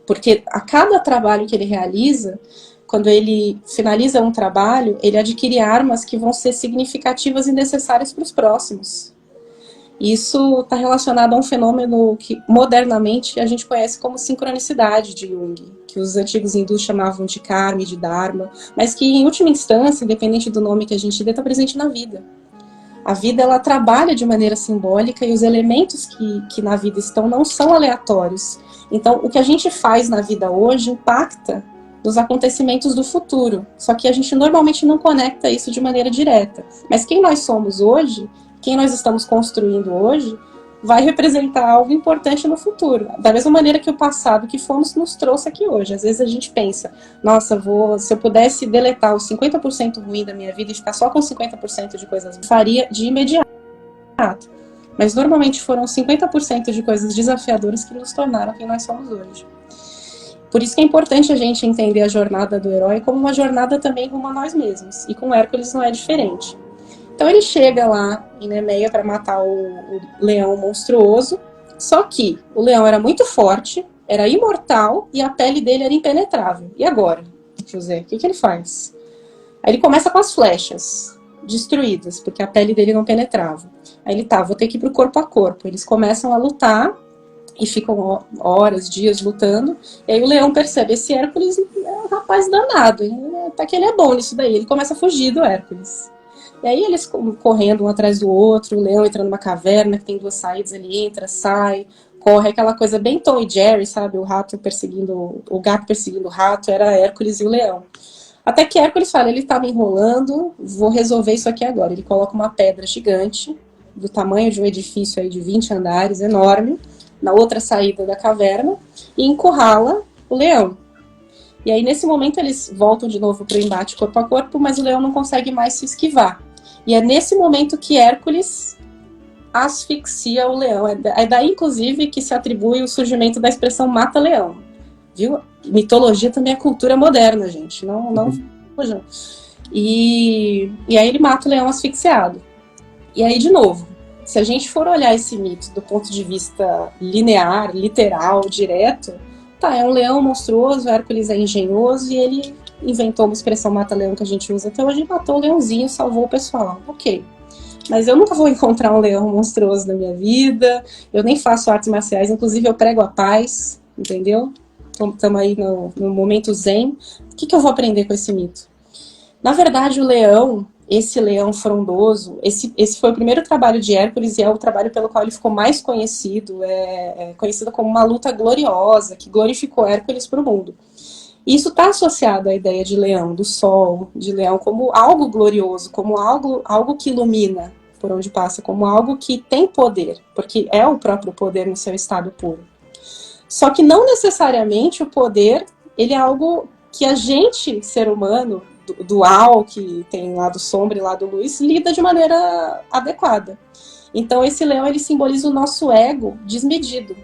Porque a cada trabalho que ele realiza, quando ele finaliza um trabalho, ele adquire armas que vão ser significativas e necessárias para os próximos. Isso está relacionado a um fenômeno que, modernamente, a gente conhece como sincronicidade de Jung, que os antigos hindus chamavam de karma e de dharma, mas que, em última instância, independente do nome que a gente dê, está presente na vida. A vida, ela trabalha de maneira simbólica e os elementos que na vida estão não são aleatórios. Então, o que a gente faz na vida hoje impacta dos acontecimentos do futuro. Só que a gente normalmente não conecta isso de maneira direta. Mas quem nós somos hoje, quem nós estamos construindo hoje, vai representar algo importante no futuro. Da mesma maneira que o passado que fomos nos trouxe aqui hoje. Às vezes a gente pensa, nossa, se eu pudesse deletar os 50% ruim da minha vida e ficar só com 50% de coisas, faria de imediato. Mas normalmente foram 50% de coisas desafiadoras que nos tornaram quem nós somos hoje. Por isso que é importante a gente entender a jornada do herói como uma jornada também rumo a nós mesmos. E com Hércules não é diferente. Então ele chega lá em Nemeia para matar o leão monstruoso, só que o leão era muito forte, era imortal e a pele dele era impenetrável. E agora, José, o que ele faz? Aí ele começa com as flechas destruídas, porque a pele dele não penetrava. Aí ele vou ter que ir pro corpo a corpo. Eles começam a lutar e ficam horas, dias lutando. E aí o leão percebe, esse Hércules é um rapaz danado, hein? Até que ele é bom nisso daí. Ele começa a fugir do Hércules. E aí eles correndo um atrás do outro, o leão entra numa caverna que tem 2 saídas, ele entra, sai, corre, aquela coisa bem Tom e Jerry, sabe? O gato perseguindo o rato, era Hércules e o leão. Até que Hércules fala, ele tá me enrolando, vou resolver isso aqui agora. Ele coloca uma pedra gigante, do tamanho de um edifício aí de 20 andares, enorme, na outra saída da caverna, e encurrala o leão. E aí, nesse momento, eles voltam de novo para o embate corpo a corpo, mas o leão não consegue mais se esquivar. E é nesse momento que Hércules asfixia o leão. É daí, inclusive, que se atribui o surgimento da expressão mata-leão. Viu? Mitologia também é cultura moderna, gente. Não. E aí ele mata o leão asfixiado. E aí, de novo, se a gente for olhar esse mito do ponto de vista linear, literal, direto, é um leão monstruoso, Hércules é engenhoso e ele inventou uma expressão mata-leão que a gente usa até hoje, matou o leãozinho, salvou o pessoal. Ok. mas eu nunca vou encontrar um leão monstruoso na minha vida, eu nem faço artes marciais, inclusive eu prego a paz, entendeu? Estamos aí no momento zen. O que eu vou aprender com esse mito? Na verdade, o leão, esse leão frondoso, esse foi o primeiro trabalho de Hércules e é o trabalho pelo qual ele ficou mais conhecido, é conhecido como uma luta gloriosa, que glorificou Hércules para o mundo. Isso está associado à ideia de leão, do sol, de leão como algo glorioso, como algo que ilumina por onde passa, como algo que tem poder, porque é o próprio poder no seu estado puro. Só que não necessariamente o poder, ele é algo que a gente, ser humano, dual, que tem lado sombra e lado luz, lida de maneira adequada. Então esse leão, ele simboliza o nosso ego desmedido,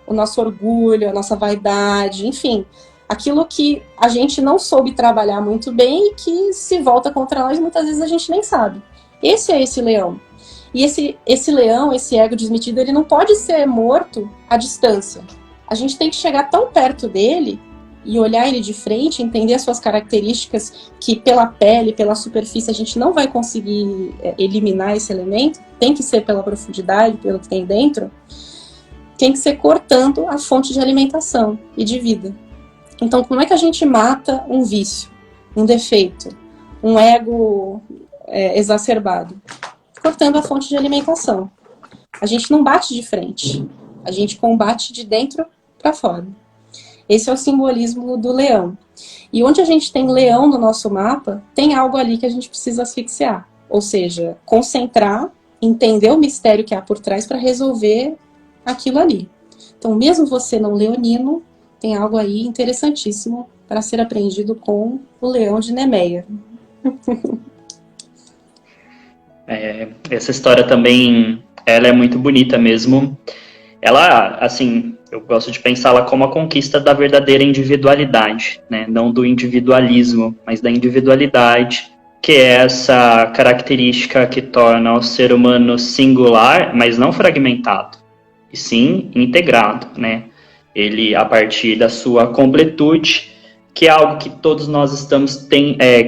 o nosso orgulho, a nossa vaidade, enfim, aquilo que a gente não soube trabalhar muito bem e que se volta contra nós, muitas vezes a gente nem sabe. Esse é esse leão. E esse leão, esse ego desmedido, ele não pode ser morto à distância. A gente tem que chegar tão perto dele e olhar ele de frente, entender as suas características, que pela pele, pela superfície, a gente não vai conseguir eliminar esse elemento, tem que ser pela profundidade, pelo que tem dentro, tem que ser cortando a fonte de alimentação e de vida. Então, como é que a gente mata um vício, um defeito, um ego exacerbado? Cortando a fonte de alimentação. A gente não bate de frente, a gente combate de dentro para fora. Esse é o simbolismo do leão. E onde a gente tem leão no nosso mapa, tem algo ali que a gente precisa asfixiar. Ou seja, concentrar, entender o mistério que há por trás para resolver aquilo ali. Então, mesmo você não leonino, tem algo aí interessantíssimo para ser aprendido com o leão de Nemeia. Essa história também, ela é muito bonita mesmo. Ela, assim, eu gosto de pensá-la como a conquista da verdadeira individualidade, né? Não do individualismo, mas da individualidade, que é essa característica que torna o ser humano singular, mas não fragmentado, e sim integrado, né? Ele, a partir da sua completude, que é algo que todos nós estamos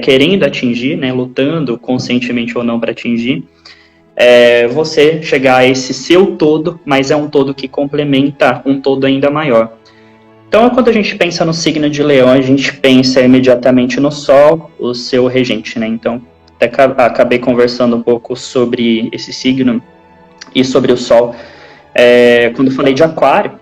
querendo atingir, né, lutando conscientemente ou não para atingir, você chegar a esse seu todo, mas é um todo que complementa um todo ainda maior. Então, quando a gente pensa no signo de Leão, a gente pensa imediatamente no Sol, o seu regente, né? Então, até acabei conversando um pouco sobre esse signo e sobre o Sol quando falei de Aquário.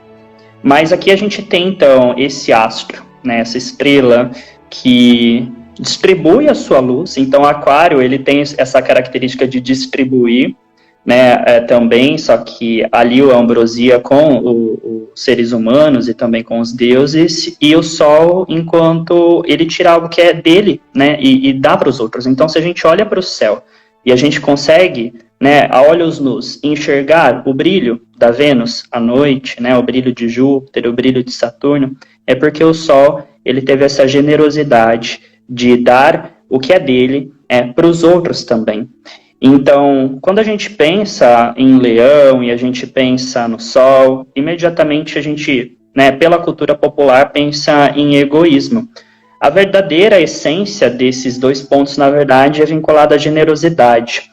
Mas aqui a gente tem, então, esse astro, né, essa estrela que distribui a sua luz. Então, o Aquário, ele tem essa característica de distribuir, né, também, só que ali a ambrosia com os seres humanos e também com os deuses, e o Sol, enquanto ele tira algo que é dele, né, e dá para os outros. Então, se a gente olha para o céu e a gente consegue, né, a olhos nus, enxergar o brilho da Vênus à noite, né, o brilho de Júpiter, o brilho de Saturno, é porque o Sol, ele teve essa generosidade de dar o que é dele para os outros também. Então, quando a gente pensa em Leão e a gente pensa no Sol, imediatamente a gente, né, pela cultura popular, pensa em egoísmo. A verdadeira essência desses dois pontos, na verdade, é vinculada à generosidade.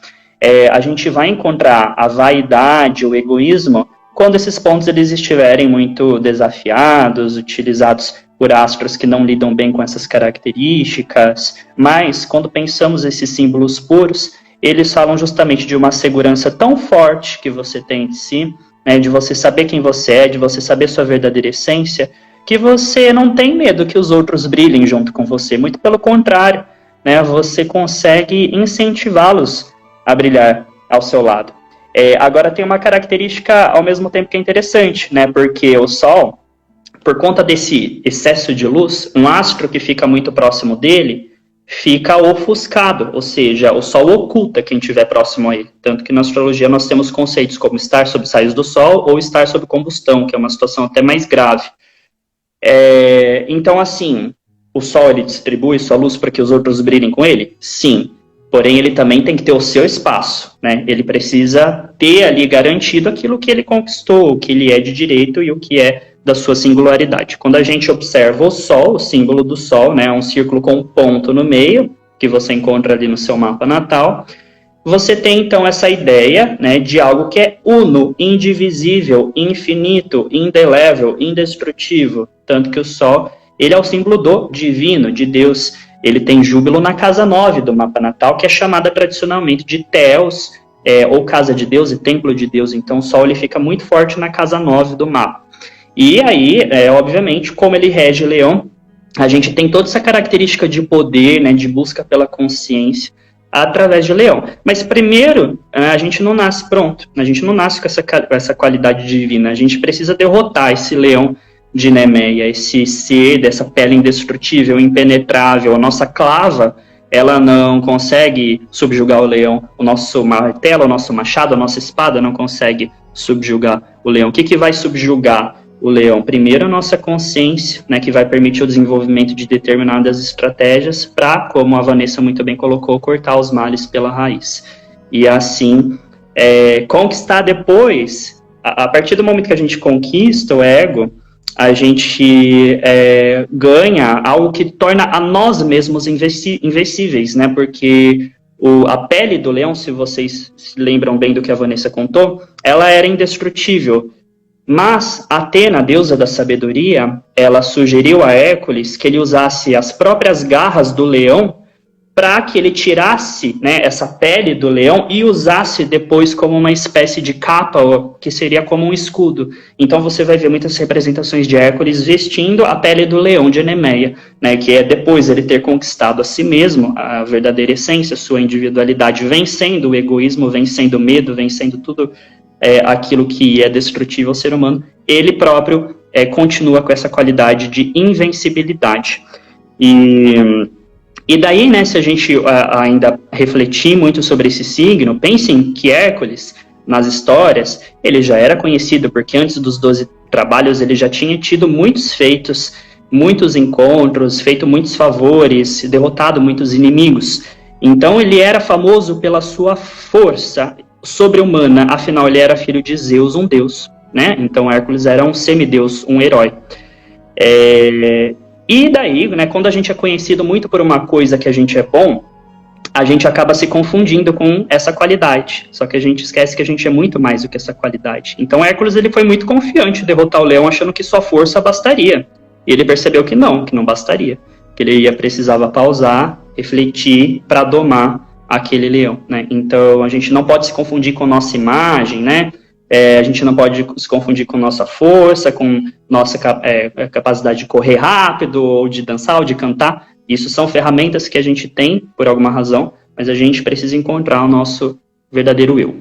A gente vai encontrar a vaidade, o egoísmo, quando esses pontos eles estiverem muito desafiados, utilizados por astros que não lidam bem com essas características, mas quando pensamos esses símbolos puros, eles falam justamente de uma segurança tão forte que você tem de si, né, de você saber quem você é, de você saber sua verdadeira essência, que você não tem medo que os outros brilhem junto com você, muito pelo contrário, né, você consegue incentivá-los a brilhar ao seu lado. Agora tem uma característica ao mesmo tempo que é interessante, né, porque o Sol, por conta desse excesso de luz, um astro que fica muito próximo dele fica ofuscado, ou seja, o Sol oculta quem estiver próximo a ele. Tanto que na astrologia nós temos conceitos como estar sob saios do Sol ou estar sob combustão, que é uma situação até mais grave. Então, assim, o Sol ele distribui sua luz para que os outros brilhem com ele? Sim. Porém, ele também tem que ter o seu espaço, né? Ele precisa ter ali garantido aquilo que ele conquistou, o que ele é de direito e o que é da sua singularidade. Quando a gente observa o Sol, o símbolo do Sol, né, é um círculo com um ponto no meio, que você encontra ali no seu mapa natal. você tem então essa ideia, né, de algo que é uno, indivisível, infinito, indelével, indestrutível, tanto que o Sol, ele é o símbolo do divino, de Deus. Ele tem júbilo na casa 9 do mapa natal, que é chamada tradicionalmente de Theos, ou casa de Deus e templo de Deus. Então o Sol ele fica muito forte na casa 9 do mapa. E aí, obviamente, como ele rege Leão, a gente tem toda essa característica de poder, né, de busca pela consciência, através de Leão. Mas primeiro, a gente não nasce pronto, a gente não nasce com essa qualidade divina, a gente precisa derrotar esse Leão de Nemeia, esse ser dessa pele indestrutível, impenetrável. A nossa clava, ela não consegue subjugar o leão, o nosso martelo, o nosso machado, a nossa espada não consegue subjugar o leão. O que vai subjugar o leão? Primeiro, a nossa consciência, né, que vai permitir o desenvolvimento de determinadas estratégias para, como a Vanessa muito bem colocou, cortar os males pela raiz. E assim, conquistar depois, a partir do momento que a gente conquista o ego, a gente ganha algo que torna a nós mesmos invencíveis, né? Porque a pele do leão, se vocês se lembram bem do que a Vanessa contou, ela era indestrutível. Mas Atena, a deusa da sabedoria, ela sugeriu a Hércules que ele usasse as próprias garras do leão para que ele tirasse, né, essa pele do leão e usasse depois como uma espécie de capa, que seria como um escudo. Então você vai ver muitas representações de Hércules vestindo a pele do leão de Nemeia, né, que é depois ele ter conquistado a si mesmo, a verdadeira essência, sua individualidade, vencendo o egoísmo, vencendo o medo, vencendo tudo aquilo que é destrutivo ao ser humano, ele próprio continua com essa qualidade de invencibilidade. E daí, né, se a gente ainda refletir muito sobre esse signo, pensem que Hércules, nas histórias, ele já era conhecido, porque antes dos 12 trabalhos ele já tinha tido muitos feitos, muitos encontros, feito muitos favores, derrotado muitos inimigos. Então ele era famoso pela sua força sobre-humana, afinal ele era filho de Zeus, um deus, né? Então Hércules era um semideus, um herói. E daí, né, quando a gente é conhecido muito por uma coisa que a gente é bom, a gente acaba se confundindo com essa qualidade. Só que a gente esquece que a gente é muito mais do que essa qualidade. Então Hércules ele foi muito confiante em derrotar o leão, achando que sua força bastaria. E ele percebeu que não bastaria. Que ele precisava pausar, refletir para domar aquele leão, né? Então a gente não pode se confundir com nossa imagem, né? A gente não pode se confundir com nossa força, com nossa capacidade de correr rápido, ou de dançar, ou de cantar. Isso são ferramentas que a gente tem, por alguma razão, mas a gente precisa encontrar o nosso verdadeiro eu.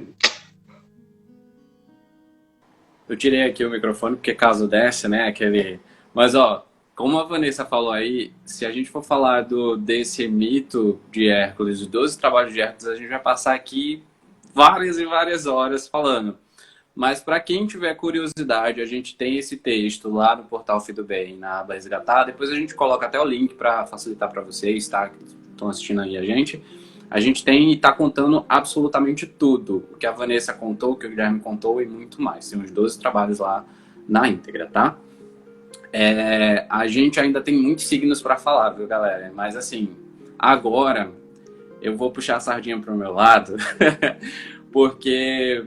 Eu tirei aqui o microfone, porque caso desse, né, aquele... Mas, ó, como a Vanessa falou aí, se a gente for falar desse mito de Hércules, os 12 trabalhos de Hércules, a gente vai passar aqui várias e várias horas falando. Mas para quem tiver curiosidade, a gente tem esse texto lá no portal Fido Bem, na aba resgatar. Depois a gente coloca até o link para facilitar para vocês, tá? Que estão assistindo aí a gente. A gente tem e está contando absolutamente tudo. O que a Vanessa contou, o que o Guilherme contou e muito mais. Tem uns 12 trabalhos lá na íntegra, tá? A gente ainda tem muitos signos para falar, viu, galera? Mas assim, agora eu vou puxar a sardinha para o meu lado, porque...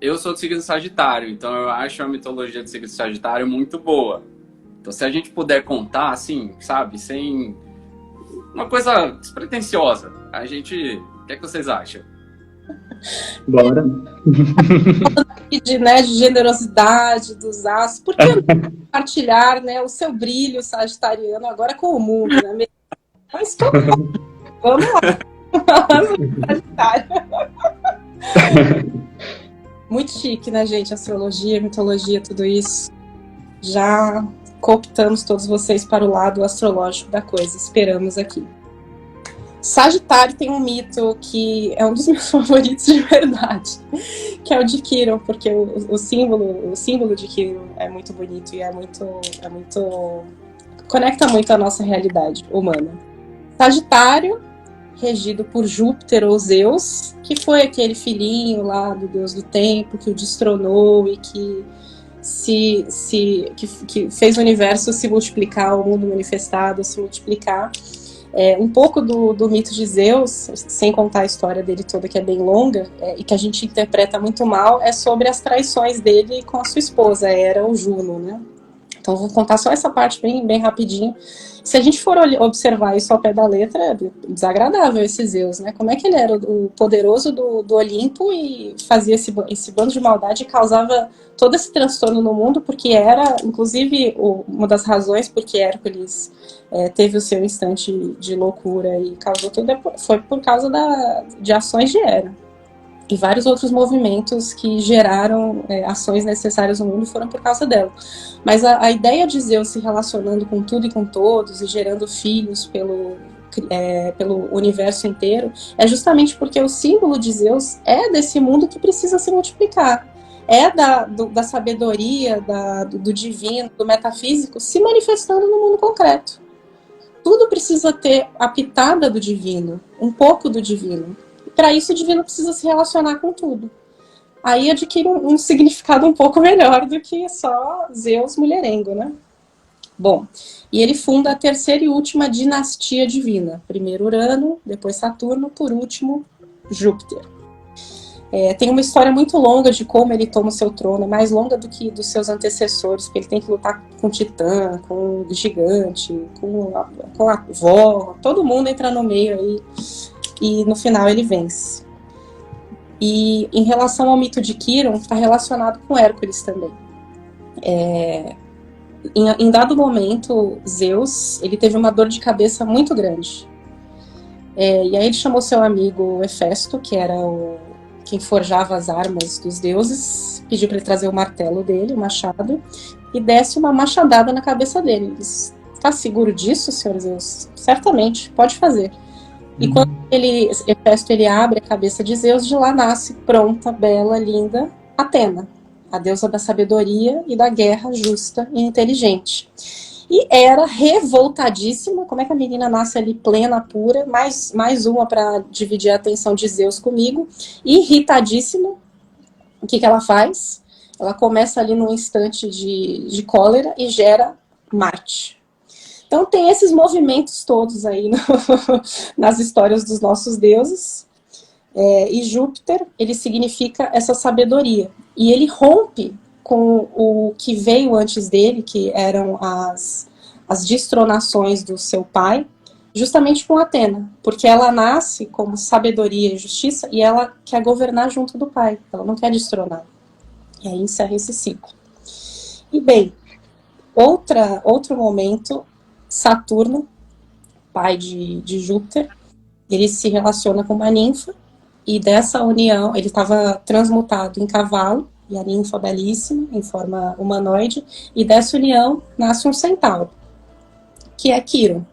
Eu sou do signo Sagitário, então eu acho a mitologia do signo Sagitário muito boa. Então se a gente puder contar, assim, sabe, sem uma coisa despretensiosa, a gente... O que é que vocês acham? Bora. De generosidade dos astros, por que não compartilhar, né, o seu brilho sagitariano agora com o mundo, né? Mas vamos lá. Sagitário. Muito chique, né, gente? Astrologia, mitologia, tudo isso. Já cooptamos todos vocês para o lado astrológico da coisa. Esperamos aqui. Sagitário tem um mito que é um dos meus favoritos de verdade, que é o de Quiron, porque o símbolo de Quiron é muito bonito e é muito conecta muito a nossa realidade humana. Sagitário, regido por Júpiter ou Zeus, que foi aquele filhinho lá do deus do tempo que o destronou e que que fez o universo se multiplicar, o mundo manifestado se multiplicar. Um pouco do mito de Zeus, sem contar a história dele toda, que é bem longa, e que a gente interpreta muito mal, é sobre as traições dele com a sua esposa, Hera ou Juno, né? Então, vou contar só essa parte bem rapidinho. Se a gente for observar isso ao pé da letra, é desagradável esse Zeus, né? Como é que ele era o poderoso do Olimpo e fazia esse bando de maldade e causava todo esse transtorno no mundo, porque era, inclusive, uma das razões porque Hércules teve o seu instante de loucura e causou tudo, foi por causa de ações de Hera. E vários outros movimentos que geraram ações necessárias no mundo foram por causa dela. Mas a ideia de Zeus se relacionando com tudo e com todos e gerando filhos pelo universo inteiro é justamente porque o símbolo de Zeus é desse mundo que precisa se multiplicar. É da sabedoria, do divino, do metafísico se manifestando no mundo concreto. Tudo precisa ter a pitada do divino, um pouco do divino. Para isso, o divino precisa se relacionar com tudo. Aí adquire um significado um pouco melhor do que só Zeus mulherengo, né? Bom, e ele funda a terceira e última dinastia divina. Primeiro Urano, depois Saturno, por último Júpiter. Tem uma história muito longa de como ele toma o seu trono, mais longa do que dos seus antecessores, porque ele tem que lutar com Titã, com o gigante, com a vó, todo mundo entra no meio aí. E no final ele vence. E em relação ao mito de Quiron, está relacionado com Hércules também. Em dado momento, Zeus ele teve uma dor de cabeça muito grande. E aí ele chamou seu amigo Hefesto, que era quem forjava as armas dos deuses, pediu para ele trazer o martelo dele, o machado, e desse uma machadada na cabeça dele. Ele disse: "Está seguro disso, senhor Zeus? Certamente, pode fazer." E quando Hefesto abre a cabeça de Zeus, de lá nasce, pronta, bela, linda, Atena, a deusa da sabedoria e da guerra justa e inteligente. E era revoltadíssima. Como é que a menina nasce ali plena, pura, mais uma para dividir a atenção de Zeus comigo, irritadíssima. O que ela faz? Ela começa ali num instante de cólera e gera Marte. Então tem esses movimentos todos aí nas histórias dos nossos deuses. E Júpiter, ele significa essa sabedoria. E ele rompe com o que veio antes dele, que eram as destronações do seu pai, justamente com Atena. Porque ela nasce como sabedoria e justiça e ela quer governar junto do pai. Ela não quer destronar. E aí encerra esse ciclo. E bem, outro momento... Saturno, pai de Júpiter, ele se relaciona com uma ninfa, e dessa união, ele estava transmutado em cavalo, e a ninfa belíssima, em forma humanoide, e dessa união nasce um centauro, que é Quiron.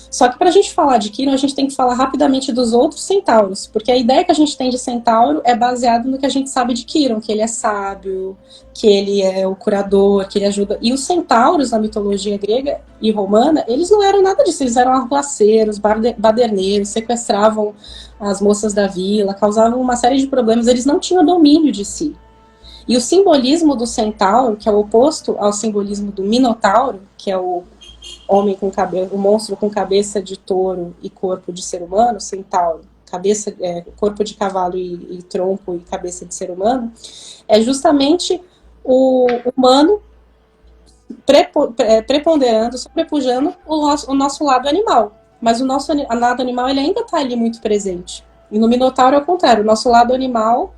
Só que para a gente falar de Quiron, a gente tem que falar rapidamente dos outros centauros, porque a ideia que a gente tem de centauro é baseada no que a gente sabe de Quiron, que ele é sábio, que ele é o curador, que ele ajuda. E os centauros na mitologia grega e romana, eles não eram nada disso, eles eram arruaceiros, baderneiros, sequestravam as moças da vila, causavam uma série de problemas, eles não tinham domínio de si. E o simbolismo do centauro, que é o oposto ao simbolismo do minotauro, que é o homem com cabeça, o monstro com cabeça de touro e corpo de ser humano, centauro, corpo de cavalo e tronco e cabeça de ser humano, é justamente o humano preponderando, sobrepujando o nosso lado animal. Mas o nosso lado animal ele ainda está ali muito presente. E no Minotauro é o contrário, o nosso lado animal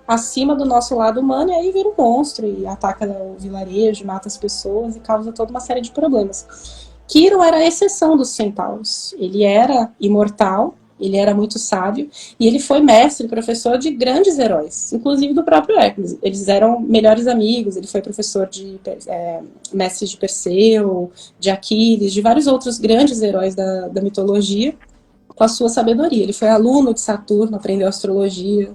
acima do nosso lado humano, e aí vira um monstro e ataca o vilarejo, mata as pessoas e causa toda uma série de problemas. Quiron era a exceção dos centauros. Ele era imortal, ele era muito sábio, e ele foi mestre, professor de grandes heróis, inclusive do próprio Hércules. Eles eram melhores amigos, ele foi professor de mestre de Perseu, de Aquiles, de vários outros grandes heróis da mitologia, com a sua sabedoria. Ele foi aluno de Saturno, aprendeu astrologia,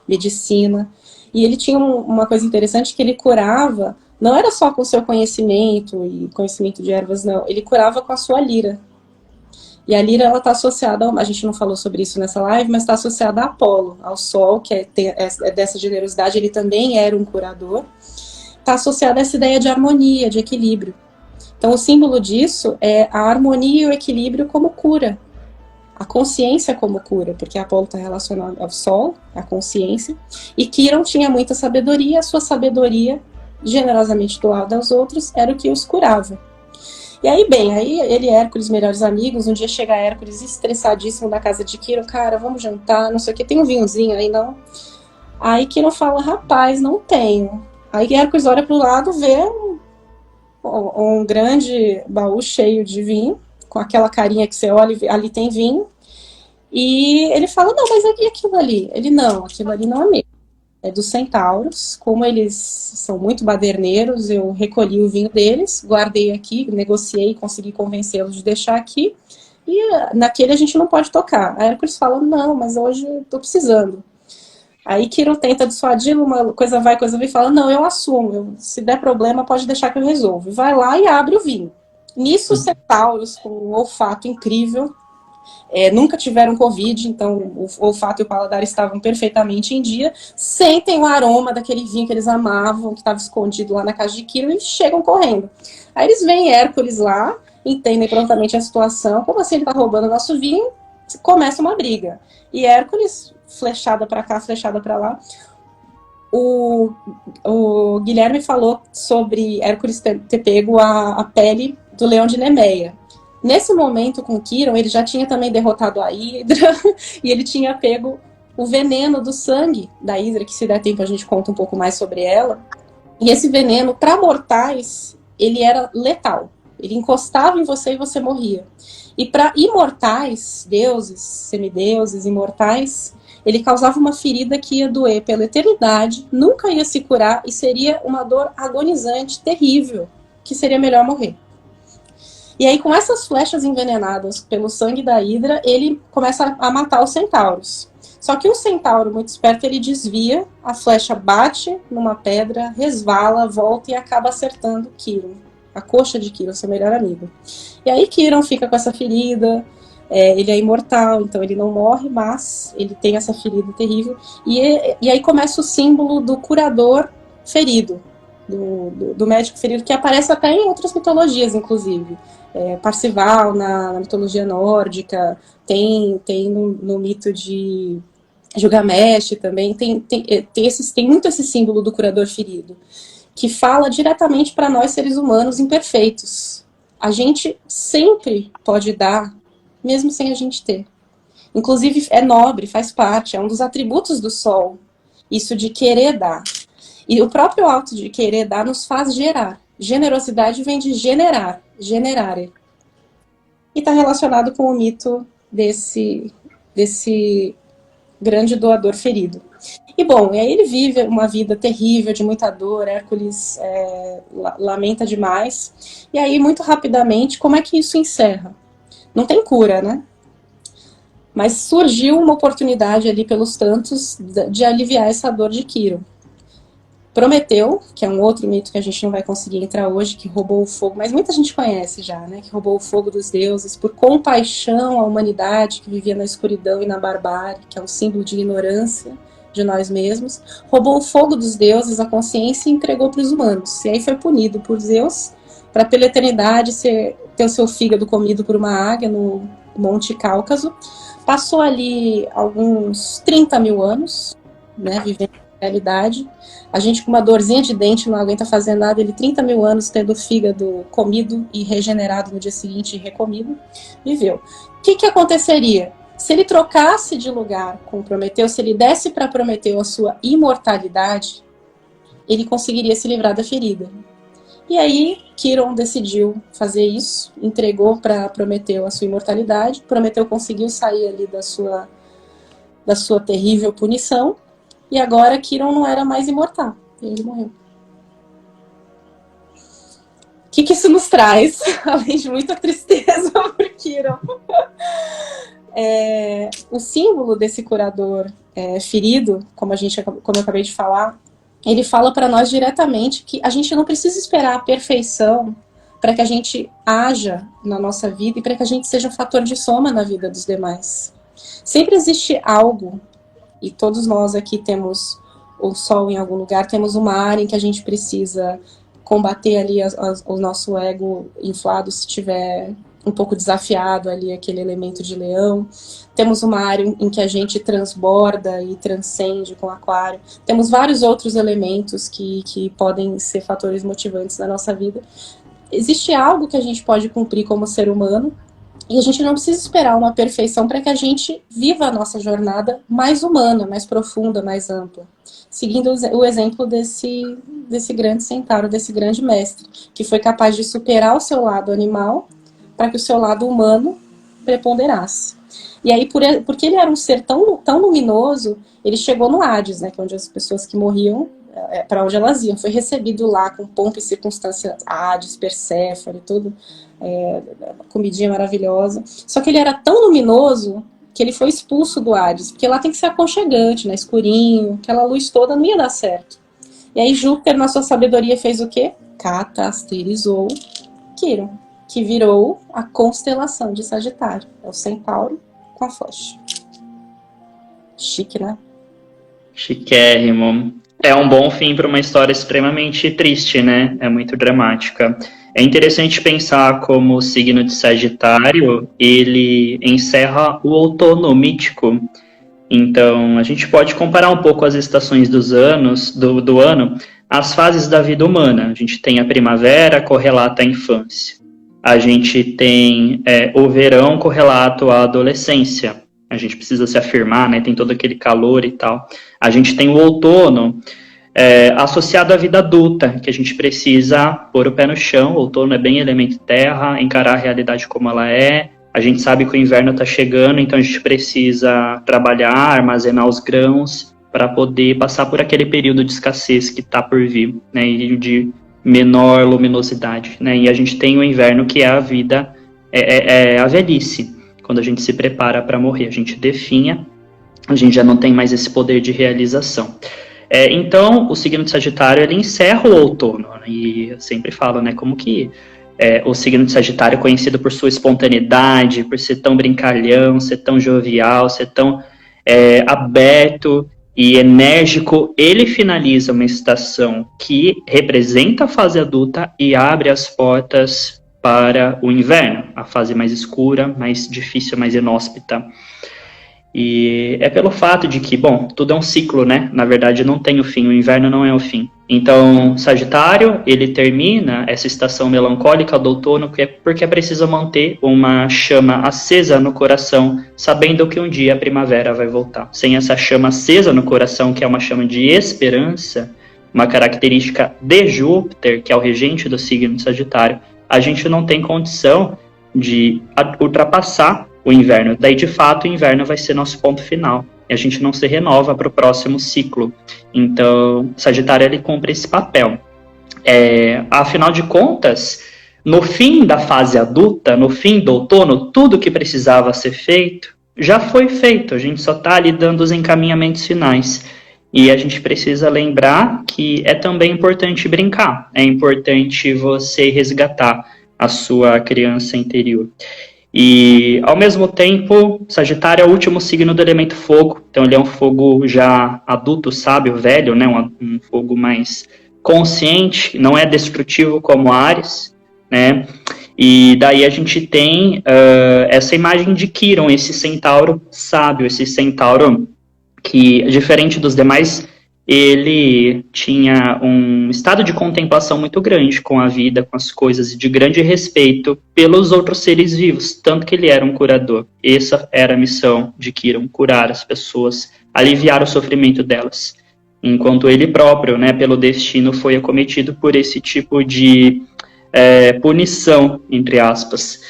medicina, e ele tinha uma coisa interessante, que ele curava, não era só com o seu conhecimento e conhecimento de ervas, não, ele curava com a sua lira. E a lira, ela está associada, a gente não falou sobre isso nessa live, mas está associada a Apolo, ao Sol, que é dessa generosidade, ele também era um curador, está associada a essa ideia de harmonia, de equilíbrio. Então o símbolo disso é a harmonia e o equilíbrio como cura. a consciência como cura, porque Apolo está relacionado ao Sol, a consciência, e Quirón tinha muita sabedoria, a sua sabedoria, generosamente doada aos outros, era o que os curava. E aí, bem, aí ele e Hércules, melhores amigos, um dia chega Hércules estressadíssimo na casa de Quirón, cara, vamos jantar, não sei o que, tem um vinhozinho aí, não? Aí Quirón fala, rapaz, não tenho. Aí Hércules olha para o lado, vê um grande baú cheio de vinho, com aquela carinha que você olha, ali tem vinho, e ele fala, não, mas e aquilo ali? Ele, não, aquilo ali não é meu. É dos centauros, como eles são muito baderneiros, eu recolhi o vinho deles, guardei aqui, negociei, consegui convencê-los de deixar aqui, e naquele a gente não pode tocar. Aí Hércules fala, não, mas hoje eu tô precisando. Aí Quirón tenta dissuadi-lo, uma coisa vai, coisa vem, e fala, não, eu assumo, se der problema pode deixar que eu resolvo. Vai lá e abre o vinho. Nisso os centauros, com um olfato incrível, nunca tiveram Covid, então o olfato e o paladar estavam perfeitamente em dia, sentem o aroma daquele vinho que eles amavam, que estava escondido lá na casa de Quirón, e chegam correndo. Aí eles veem Hércules lá, entendem prontamente a situação, como assim ele está roubando o nosso vinho? Começa uma briga. E Hércules, flechada para cá, flechada para lá. O Guilherme falou sobre Hércules ter pego a pele do leão de Nemeia. Nesse momento, com Quirón, ele já tinha também derrotado a Hidra e ele tinha pego o veneno do sangue da Hidra, que se der tempo a gente conta um pouco mais sobre ela. E esse veneno, para mortais, ele era letal. Ele encostava em você e você morria. E para imortais, deuses, semideuses, imortais, ele causava uma ferida que ia doer pela eternidade, nunca ia se curar e seria uma dor agonizante, terrível, que seria melhor morrer. E aí, com essas flechas envenenadas pelo sangue da Hidra, ele começa a matar os centauros. Só que um centauro muito esperto, ele desvia, a flecha bate numa pedra, resvala, volta e acaba acertando Quirón, a coxa de Quirón, seu melhor amigo. E aí Quirón fica com essa ferida, ele é imortal, então ele não morre, mas ele tem essa ferida terrível. E aí começa o símbolo do curador ferido, do médico ferido, que aparece até em outras mitologias, inclusive. Parcival, na mitologia nórdica, tem no mito de Gilgamesh também, tem muito esse símbolo do curador ferido, que fala diretamente para nós, seres humanos imperfeitos. A gente sempre pode dar, mesmo sem a gente ter. Inclusive, é nobre, faz parte, é um dos atributos do Sol, isso de querer dar. E o próprio ato de querer dar nos faz gerar. Generosidade vem de generar, generare. E está relacionado com o mito desse grande doador ferido. E bom, aí ele vive uma vida terrível, de muita dor, Hércules lamenta demais. E aí, muito rapidamente, como é que isso encerra? Não tem cura, né? Mas surgiu uma oportunidade ali pelos tantos de aliviar essa dor de Quirón. Prometeu, que é um outro mito que a gente não vai conseguir entrar hoje, que roubou o fogo, mas muita gente conhece já, né? Que roubou o fogo dos deuses por compaixão à humanidade que vivia na escuridão e na barbárie, que é um símbolo de ignorância de nós mesmos. Roubou o fogo dos deuses, a consciência, e entregou para os humanos. E aí foi punido por Zeus, para pela eternidade ter o seu fígado comido por uma águia no Monte Cáucaso. Passou ali alguns 30 mil anos, né, vivendo a realidade. A gente com uma dorzinha de dente não aguenta fazer nada, ele 30 mil anos tendo o fígado comido e regenerado no dia seguinte e recomido, viveu. O que aconteceria? Se ele trocasse de lugar com Prometeu, se ele desse para Prometeu a sua imortalidade, ele conseguiria se livrar da ferida. E aí Quirón decidiu fazer isso, entregou para Prometeu a sua imortalidade, Prometeu conseguiu sair ali da sua terrível punição, e agora Quirón não era mais imortal, e ele morreu. O que isso nos traz? Além de muita tristeza por Quirón. O símbolo desse curador ferido, como eu acabei de falar, ele fala para nós diretamente que a gente não precisa esperar a perfeição para que a gente haja na nossa vida e para que a gente seja um fator de soma na vida dos demais. Sempre existe algo, e todos nós aqui temos o sol em algum lugar, temos uma área em que a gente precisa combater ali o nosso ego inflado se estiver um pouco desafiado ali aquele elemento de leão. Temos uma área em que a gente transborda e transcende com aquário. Temos vários outros elementos que podem ser fatores motivantes na nossa vida. Existe algo que a gente pode cumprir como ser humano, e a gente não precisa esperar uma perfeição para que a gente viva a nossa jornada mais humana, mais profunda, mais ampla. Seguindo o exemplo desse grande centauro, desse grande mestre, que foi capaz de superar o seu lado animal para que o seu lado humano preponderasse. E aí, porque ele era um ser tão luminoso, ele chegou no Hades, né, que é onde as pessoas que morriam, para onde elas iam. Foi recebido lá com pompa e circunstância, Hades, Perséfone, tudo, comidinha maravilhosa. Só que ele era tão luminoso que ele foi expulso do Hades, porque lá tem que ser aconchegante, né, escurinho, aquela luz toda não ia dar certo. E aí Júpiter, na sua sabedoria, fez o quê? Catasterizou Quiron, que virou a constelação de Sagitário. É o centauro com a flecha. Chique, né? Chiquérrimo. É um bom fim para uma história extremamente triste, né? É muito dramática. É interessante pensar como o signo de Sagitário, ele encerra o outono mítico. Então, a gente pode comparar um pouco as estações dos anos, do ano, às fases da vida humana. A gente tem a primavera, correlata à infância. A gente tem o verão, correlato à adolescência. A gente precisa se afirmar, né? Tem todo aquele calor e tal. A gente tem o outono associado à vida adulta, que a gente precisa pôr o pé no chão. O outono é bem elemento terra, encarar a realidade como ela é. A gente sabe que o inverno está chegando, então a gente precisa trabalhar, armazenar os grãos para poder passar por aquele período de escassez que está por vir, né? E de menor luminosidade, né? E a gente tem o inverno, que é a vida, a velhice, quando a gente se prepara para morrer, a gente definha, a gente já não tem mais esse poder de realização. Então, o signo de Sagitário, ele encerra o outono, e eu sempre falo, né, como que o signo de Sagitário é conhecido por sua espontaneidade, por ser tão brincalhão, ser tão jovial, ser tão aberto e enérgico. Ele finaliza uma estação que representa a fase adulta e abre as portas para o inverno, a fase mais escura, mais difícil, mais inóspita. E é pelo fato de que, bom, tudo é um ciclo, né? Na verdade, não tem o fim, o inverno não é o fim. Então, Sagitário, ele termina essa estação melancólica do outono porque é preciso manter uma chama acesa no coração, sabendo que um dia a primavera vai voltar. Sem essa chama acesa no coração, que é uma chama de esperança, uma característica de Júpiter, que é o regente do signo de Sagitário, a gente não tem condição de ultrapassar o inverno. Daí, de fato, o inverno vai ser nosso ponto final. E a gente não se renova para o próximo ciclo. Então, Sagitário, ele cumpre esse papel. Afinal de contas, no fim da fase adulta, no fim do outono, tudo que precisava ser feito já foi feito. A gente só está ali dando os encaminhamentos finais. E a gente precisa lembrar que é também importante brincar. É importante você resgatar a sua criança interior. E, ao mesmo tempo, Sagitário é o último signo do elemento fogo. Então, ele é um fogo já adulto, sábio, velho, né? Um fogo mais consciente, não é destrutivo como Áries, né? E daí a gente tem essa imagem de Quiron, esse centauro sábio, esse centauro que, diferente dos demais, ele tinha um estado de contemplação muito grande com a vida, com as coisas, e de grande respeito pelos outros seres vivos, tanto que ele era um curador. Essa era a missão de Quiron, curar as pessoas, aliviar o sofrimento delas. Enquanto ele próprio, né, pelo destino, foi acometido por esse tipo de punição, entre aspas,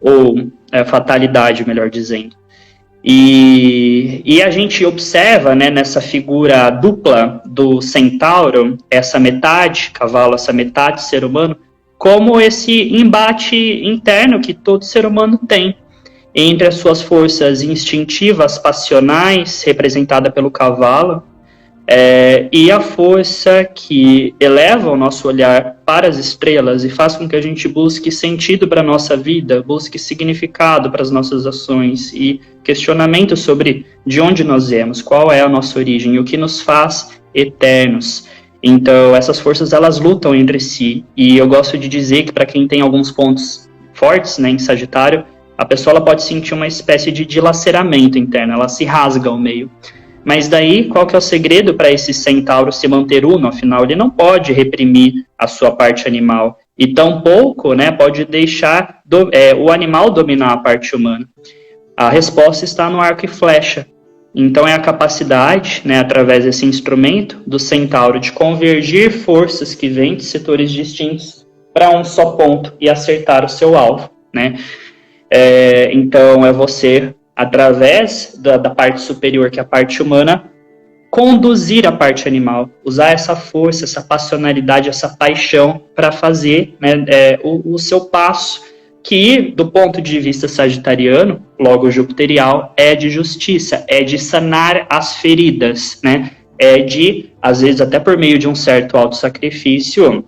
ou fatalidade, melhor dizendo. E a gente observa, né, nessa figura dupla do centauro, essa metade cavalo, essa metade ser humano, como esse embate interno que todo ser humano tem entre as suas forças instintivas, passionais, representada pelo cavalo, e a força que eleva o nosso olhar para as estrelas e faz com que a gente busque sentido para a nossa vida, busque significado para as nossas ações e questionamento sobre de onde nós viemos, qual é a nossa origem, o que nos faz eternos. Então, essas forças, elas lutam entre si, e eu gosto de dizer que, para quem tem alguns pontos fortes, né, em Sagitário, a pessoa ela pode sentir uma espécie de dilaceramento interno, ela se rasga ao meio. Mas daí, qual que é o segredo para esse centauro se manter uno? Afinal, ele não pode reprimir a sua parte animal. E tampouco, né, pode deixar o animal dominar a parte humana. A resposta está no arco e flecha. Então, é a capacidade, né, através desse instrumento, do centauro de convergir forças que vêm de setores distintos para um só ponto e acertar o seu alvo, né? Então, é você, através da parte superior, que é a parte humana, conduzir a parte animal, usar essa força, essa passionalidade, essa paixão para fazer, né, o seu passo, que, do ponto de vista sagitariano, logo jupiterial, é de justiça, é de sanar as feridas, né? É de, às vezes, até por meio de um certo autossacrifício,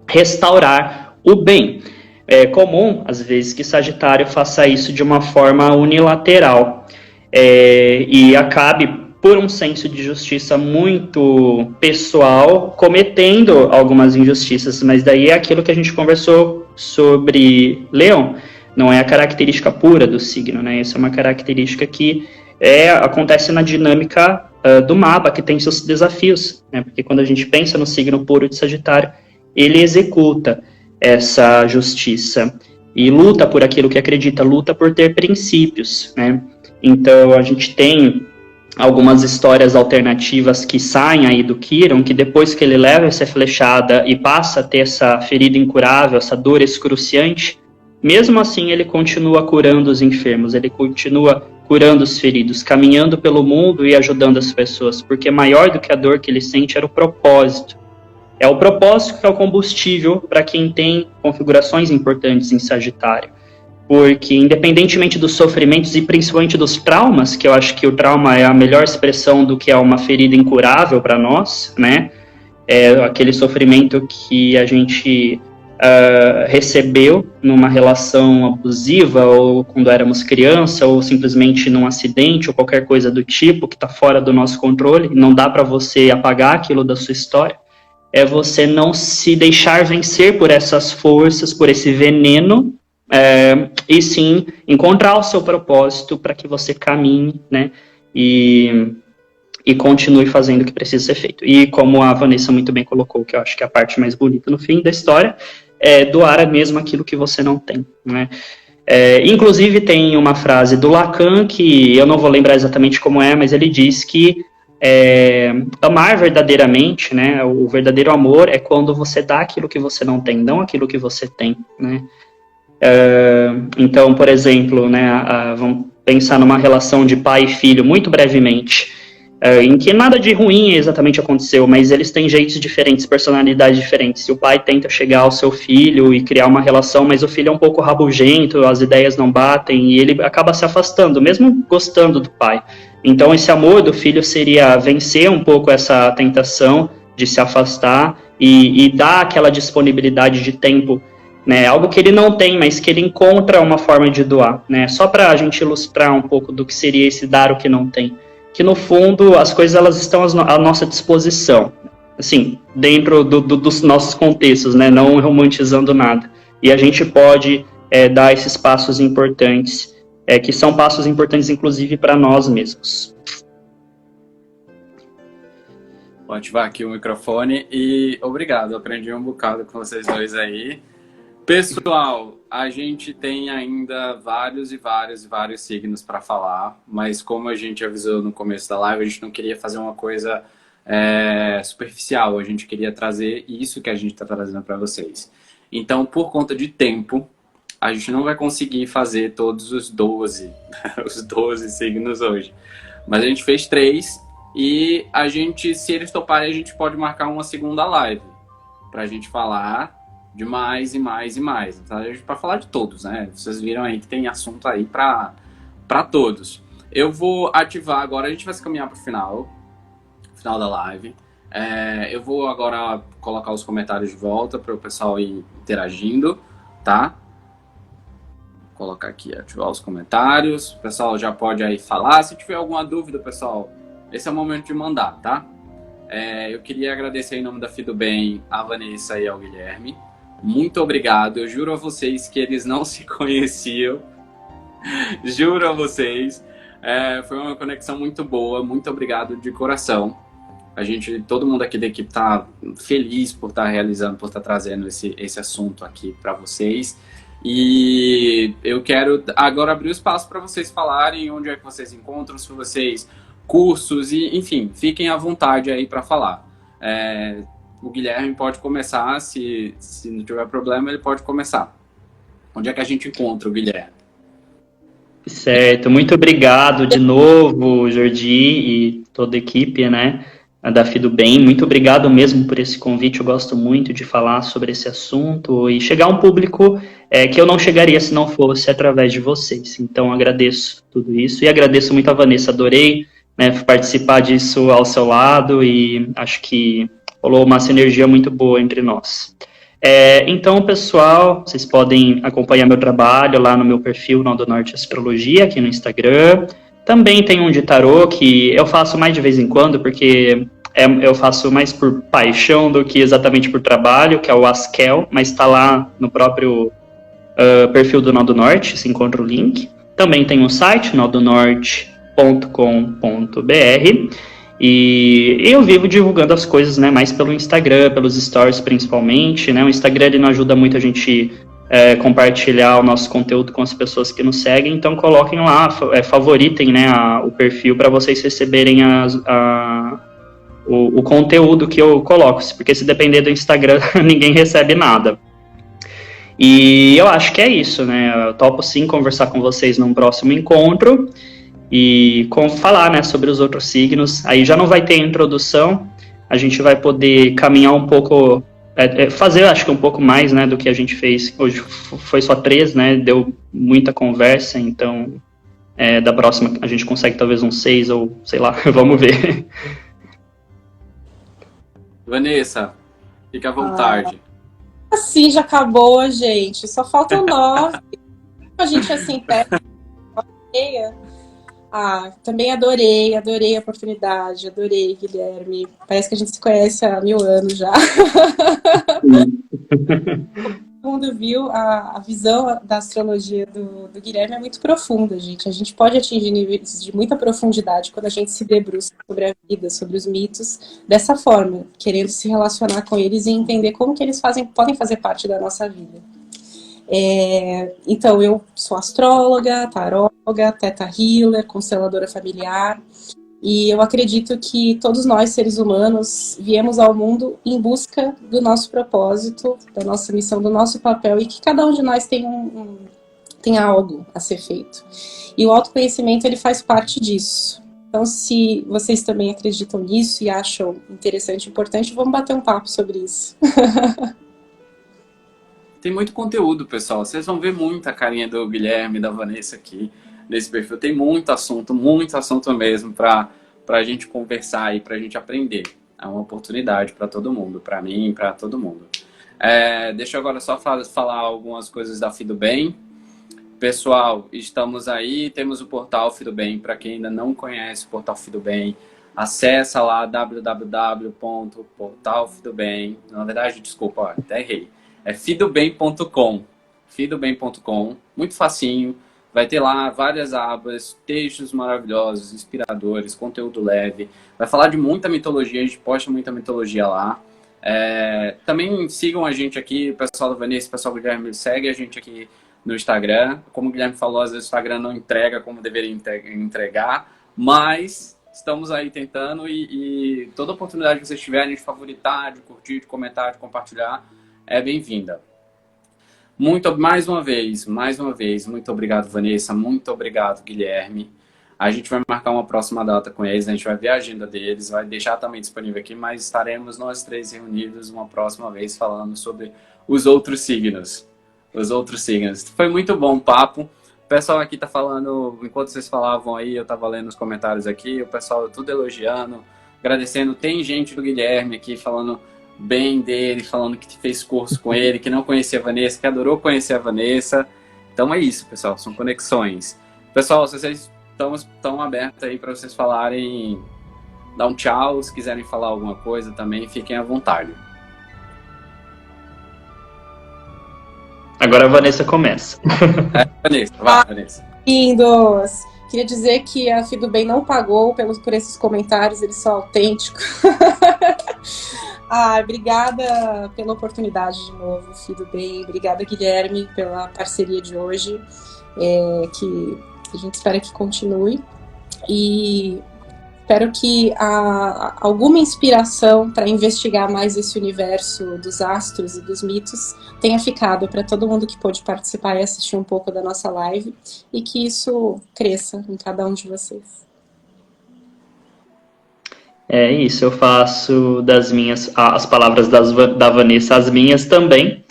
restaurar o bem. É comum, às vezes, que Sagitário faça isso de uma forma unilateral e acabe, por um senso de justiça muito pessoal, cometendo algumas injustiças. Mas daí é aquilo que a gente conversou sobre Leão. Não é a característica pura do signo, né? Essa é uma característica que acontece na dinâmica do mapa, que tem seus desafios, né? Porque quando a gente pensa no signo puro de Sagitário, ele executa essa justiça e luta por aquilo que acredita, luta por ter princípios, né? Então a gente tem algumas histórias alternativas que saem aí do Quiron, que depois que ele leva essa flechada e passa a ter essa ferida incurável, essa dor excruciante, mesmo assim ele continua curando os enfermos, ele continua curando os feridos, caminhando pelo mundo e ajudando as pessoas, porque maior do que a dor que ele sente era o propósito. É o propósito que é o combustível para quem tem configurações importantes em Sagitário. Porque, independentemente dos sofrimentos e principalmente dos traumas, que eu acho que o trauma é a melhor expressão do que é uma ferida incurável para nós, né? É aquele sofrimento que a gente recebeu numa relação abusiva, ou quando éramos criança, ou simplesmente num acidente, ou qualquer coisa do tipo, que está fora do nosso controle, não dá para você apagar aquilo da sua história. É você não se deixar vencer por essas forças, por esse veneno, e sim encontrar o seu propósito para que você caminhe, né, e continue fazendo o que precisa ser feito. E como a Vanessa muito bem colocou, que eu acho que é a parte mais bonita no fim da história, é doar mesmo aquilo que você não tem, né? Inclusive tem uma frase do Lacan, que eu não vou lembrar exatamente como é, mas ele diz que amar verdadeiramente, né, o verdadeiro amor é quando você dá aquilo que você não tem, não aquilo que você tem, né? Então, por exemplo, né, vamos pensar numa relação de pai e filho, muito brevemente, em que nada de ruim exatamente aconteceu, mas eles têm jeitos diferentes, personalidades diferentes. O pai tenta chegar ao seu filho e criar uma relação, mas o filho é um pouco rabugento, as ideias não batem, e ele acaba se afastando, mesmo gostando do pai. Então, esse amor do filho seria vencer um pouco essa tentação de se afastar e dar aquela disponibilidade de tempo, né, algo que ele não tem, mas que ele encontra uma forma de doar, né, só para a gente ilustrar um pouco do que seria esse dar o que não tem, que no fundo as coisas elas estão à nossa disposição, assim, dentro dos nossos contextos, né, não romantizando nada, e a gente pode dar esses passos importantes, que são passos importantes inclusive para nós mesmos. Vou ativar aqui o microfone e obrigado, aprendi um bocado com vocês dois aí. Pessoal, a gente tem ainda vários signos para falar, mas como a gente avisou no começo da live, a gente não queria fazer uma coisa superficial, a gente queria trazer isso que a gente está trazendo para vocês. Então, por conta de tempo, a gente não vai conseguir fazer todos os 12 signos hoje, mas a gente fez 3 e a gente, se eles toparem, a gente pode marcar uma segunda live para a gente falar de mais e mais e mais, tá? Para falar de todos, né? Vocês viram aí que tem assunto aí para todos. Eu vou ativar agora, a gente vai se caminhar para o final da live. Eu vou agora colocar os comentários de volta para o pessoal ir interagindo, tá? Vou colocar aqui, ativar os comentários. O pessoal já pode aí falar. Se tiver alguma dúvida, pessoal, esse é o momento de mandar, tá? Eu queria agradecer em nome da Fido Bem a Vanessa e ao Guilherme muito obrigado. Eu juro a vocês que eles não se conheciam. Juro a vocês. Foi uma conexão muito boa. Muito obrigado de coração. Todo mundo aqui da equipe está feliz por estar realizando, por estar trazendo esse assunto aqui para vocês. E eu quero agora abrir o espaço para vocês falarem onde é que vocês encontram, se vocês cursos e, enfim, fiquem à vontade aí para falar. O Guilherme pode começar, se não tiver problema, ele pode começar. Onde é que a gente encontra o Guilherme? Certo, muito obrigado de novo, Jordi e toda a equipe, né, da Fido Bem. Muito obrigado mesmo por esse convite. Eu gosto muito de falar sobre esse assunto e chegar a um público que eu não chegaria se não fosse através de vocês. Então, agradeço tudo isso e agradeço muito a Vanessa. Adorei, né, participar disso ao seu lado e acho que rolou uma sinergia muito boa entre nós. Então, pessoal, vocês podem acompanhar meu trabalho lá no meu perfil Nó do Norte Astrologia, aqui no Instagram. Também tem um de tarô que eu faço mais de vez em quando, porque eu faço mais por paixão do que exatamente por trabalho, que é o Askel, mas está lá no próprio perfil do Nó do Norte, se encontra o link. Também tem um site, nodonorte.com.br. E eu vivo divulgando as coisas, né, mais pelo Instagram, pelos stories principalmente, né, o Instagram ele não ajuda muito a gente compartilhar o nosso conteúdo com as pessoas que nos seguem, então coloquem lá, favoritem, né, o perfil para vocês receberem o conteúdo que eu coloco, porque se depender do Instagram ninguém recebe nada. E eu acho que é isso, né, eu topo sim conversar com vocês num próximo encontro, e falar, né, sobre os outros signos. Aí já não vai ter introdução, a gente vai poder caminhar um pouco, fazer, acho que um pouco mais, né, do que a gente fez. Hoje foi só 3, né, deu muita conversa, então da próxima a gente consegue talvez um 6 ou, sei lá, vamos ver. Vanessa, fica à vontade. Assim, já acabou, gente. Só faltam 9. A gente, assim, pega. Também adorei a oportunidade, adorei, Guilherme. Parece que a gente se conhece há 1000 anos já. Todo mundo viu, a visão da astrologia do Guilherme é muito profunda, gente. A gente pode atingir níveis de muita profundidade quando a gente se debruça sobre a vida, sobre os mitos, dessa forma, querendo se relacionar com eles e entender como que eles podem fazer parte da nossa vida. Então, eu sou astróloga, taróloga, teta healer, consteladora familiar, e eu acredito que todos nós, seres humanos, viemos ao mundo em busca do nosso propósito, da nossa missão, do nosso papel, e que cada um de nós tem algo a ser feito. E o autoconhecimento, ele faz parte disso. Então, se vocês também acreditam nisso e acham interessante e importante, vamos bater um papo sobre isso. Tem muito conteúdo, pessoal. Vocês vão ver muita carinha do Guilherme e da Vanessa aqui nesse perfil. Tem muito assunto mesmo para a gente conversar e para a gente aprender. É uma oportunidade para todo mundo, para mim e para todo mundo. Deixa eu agora só falar algumas coisas da Fido Bem. Pessoal, estamos aí, temos o portal Fido Bem. Para quem ainda não conhece o portal Fido Bem, acessa lá www.portalfidobem. Na verdade, desculpa, até errei. É fidobem.com, fidobem.com, muito facinho, vai ter lá várias abas, textos maravilhosos, inspiradores, conteúdo leve, vai falar de muita mitologia, a gente posta muita mitologia lá. Também sigam a gente aqui, o pessoal da Vanessa, o pessoal do Guilherme, segue a gente aqui no Instagram. Como o Guilherme falou, às vezes o Instagram não entrega como deveria entregar, mas estamos aí tentando e toda oportunidade que vocês tiverem de favoritar, de curtir, de comentar, de compartilhar, é bem-vinda. Mais uma vez, muito obrigado, Vanessa, muito obrigado, Guilherme. A gente vai marcar uma próxima data com eles, a gente vai ver a agenda deles, vai deixar também disponível aqui, mas estaremos nós 3 reunidos uma próxima vez falando sobre os outros signos. Foi muito bom o papo. O pessoal aqui tá falando, enquanto vocês falavam aí, eu tava lendo os comentários aqui, o pessoal tudo elogiando, agradecendo. Tem gente do Guilherme aqui falando bem dele, falando que fez curso com ele, que não conhecia a Vanessa, que adorou conhecer a Vanessa. Então é isso, pessoal, são conexões. Pessoal, se vocês estão abertos aí para vocês falarem, dar um tchau, se quiserem falar alguma coisa também, fiquem à vontade. Agora a Vanessa começa. Vanessa, vai, Vanessa. Lindos! Queria dizer que a Fido Bem não pagou por esses comentários, eles são autênticos. Obrigada pela oportunidade de novo, Fido Bem. Obrigada, Guilherme, pela parceria de hoje, que a gente espera que continue. E espero que alguma inspiração para investigar mais esse universo dos astros e dos mitos tenha ficado para todo mundo que pôde participar e assistir um pouco da nossa live, e que isso cresça em cada um de vocês. É isso, eu faço das minhas, as palavras da Vanessa, as minhas também.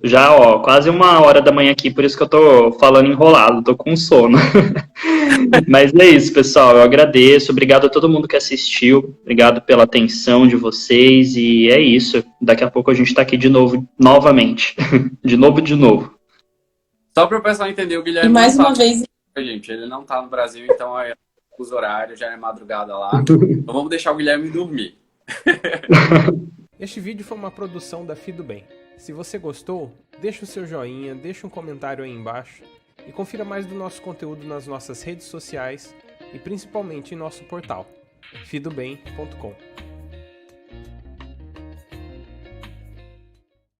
Já, quase 1h da manhã aqui, por isso que eu tô falando enrolado, tô com sono. Mas é isso, pessoal, eu agradeço, obrigado a todo mundo que assistiu, obrigado pela atenção de vocês, e é isso, daqui a pouco a gente tá aqui de novo, novamente, de novo. Só para o pessoal entender, o Guilherme e mais uma vez, gente, ele não tá no Brasil, então os horários já é madrugada lá, então vamos deixar o Guilherme dormir. Este vídeo foi uma produção da Fido Bem. Se você gostou, deixa o seu joinha, deixa um comentário aí embaixo e confira mais do nosso conteúdo nas nossas redes sociais e principalmente em nosso portal, fidobem.com.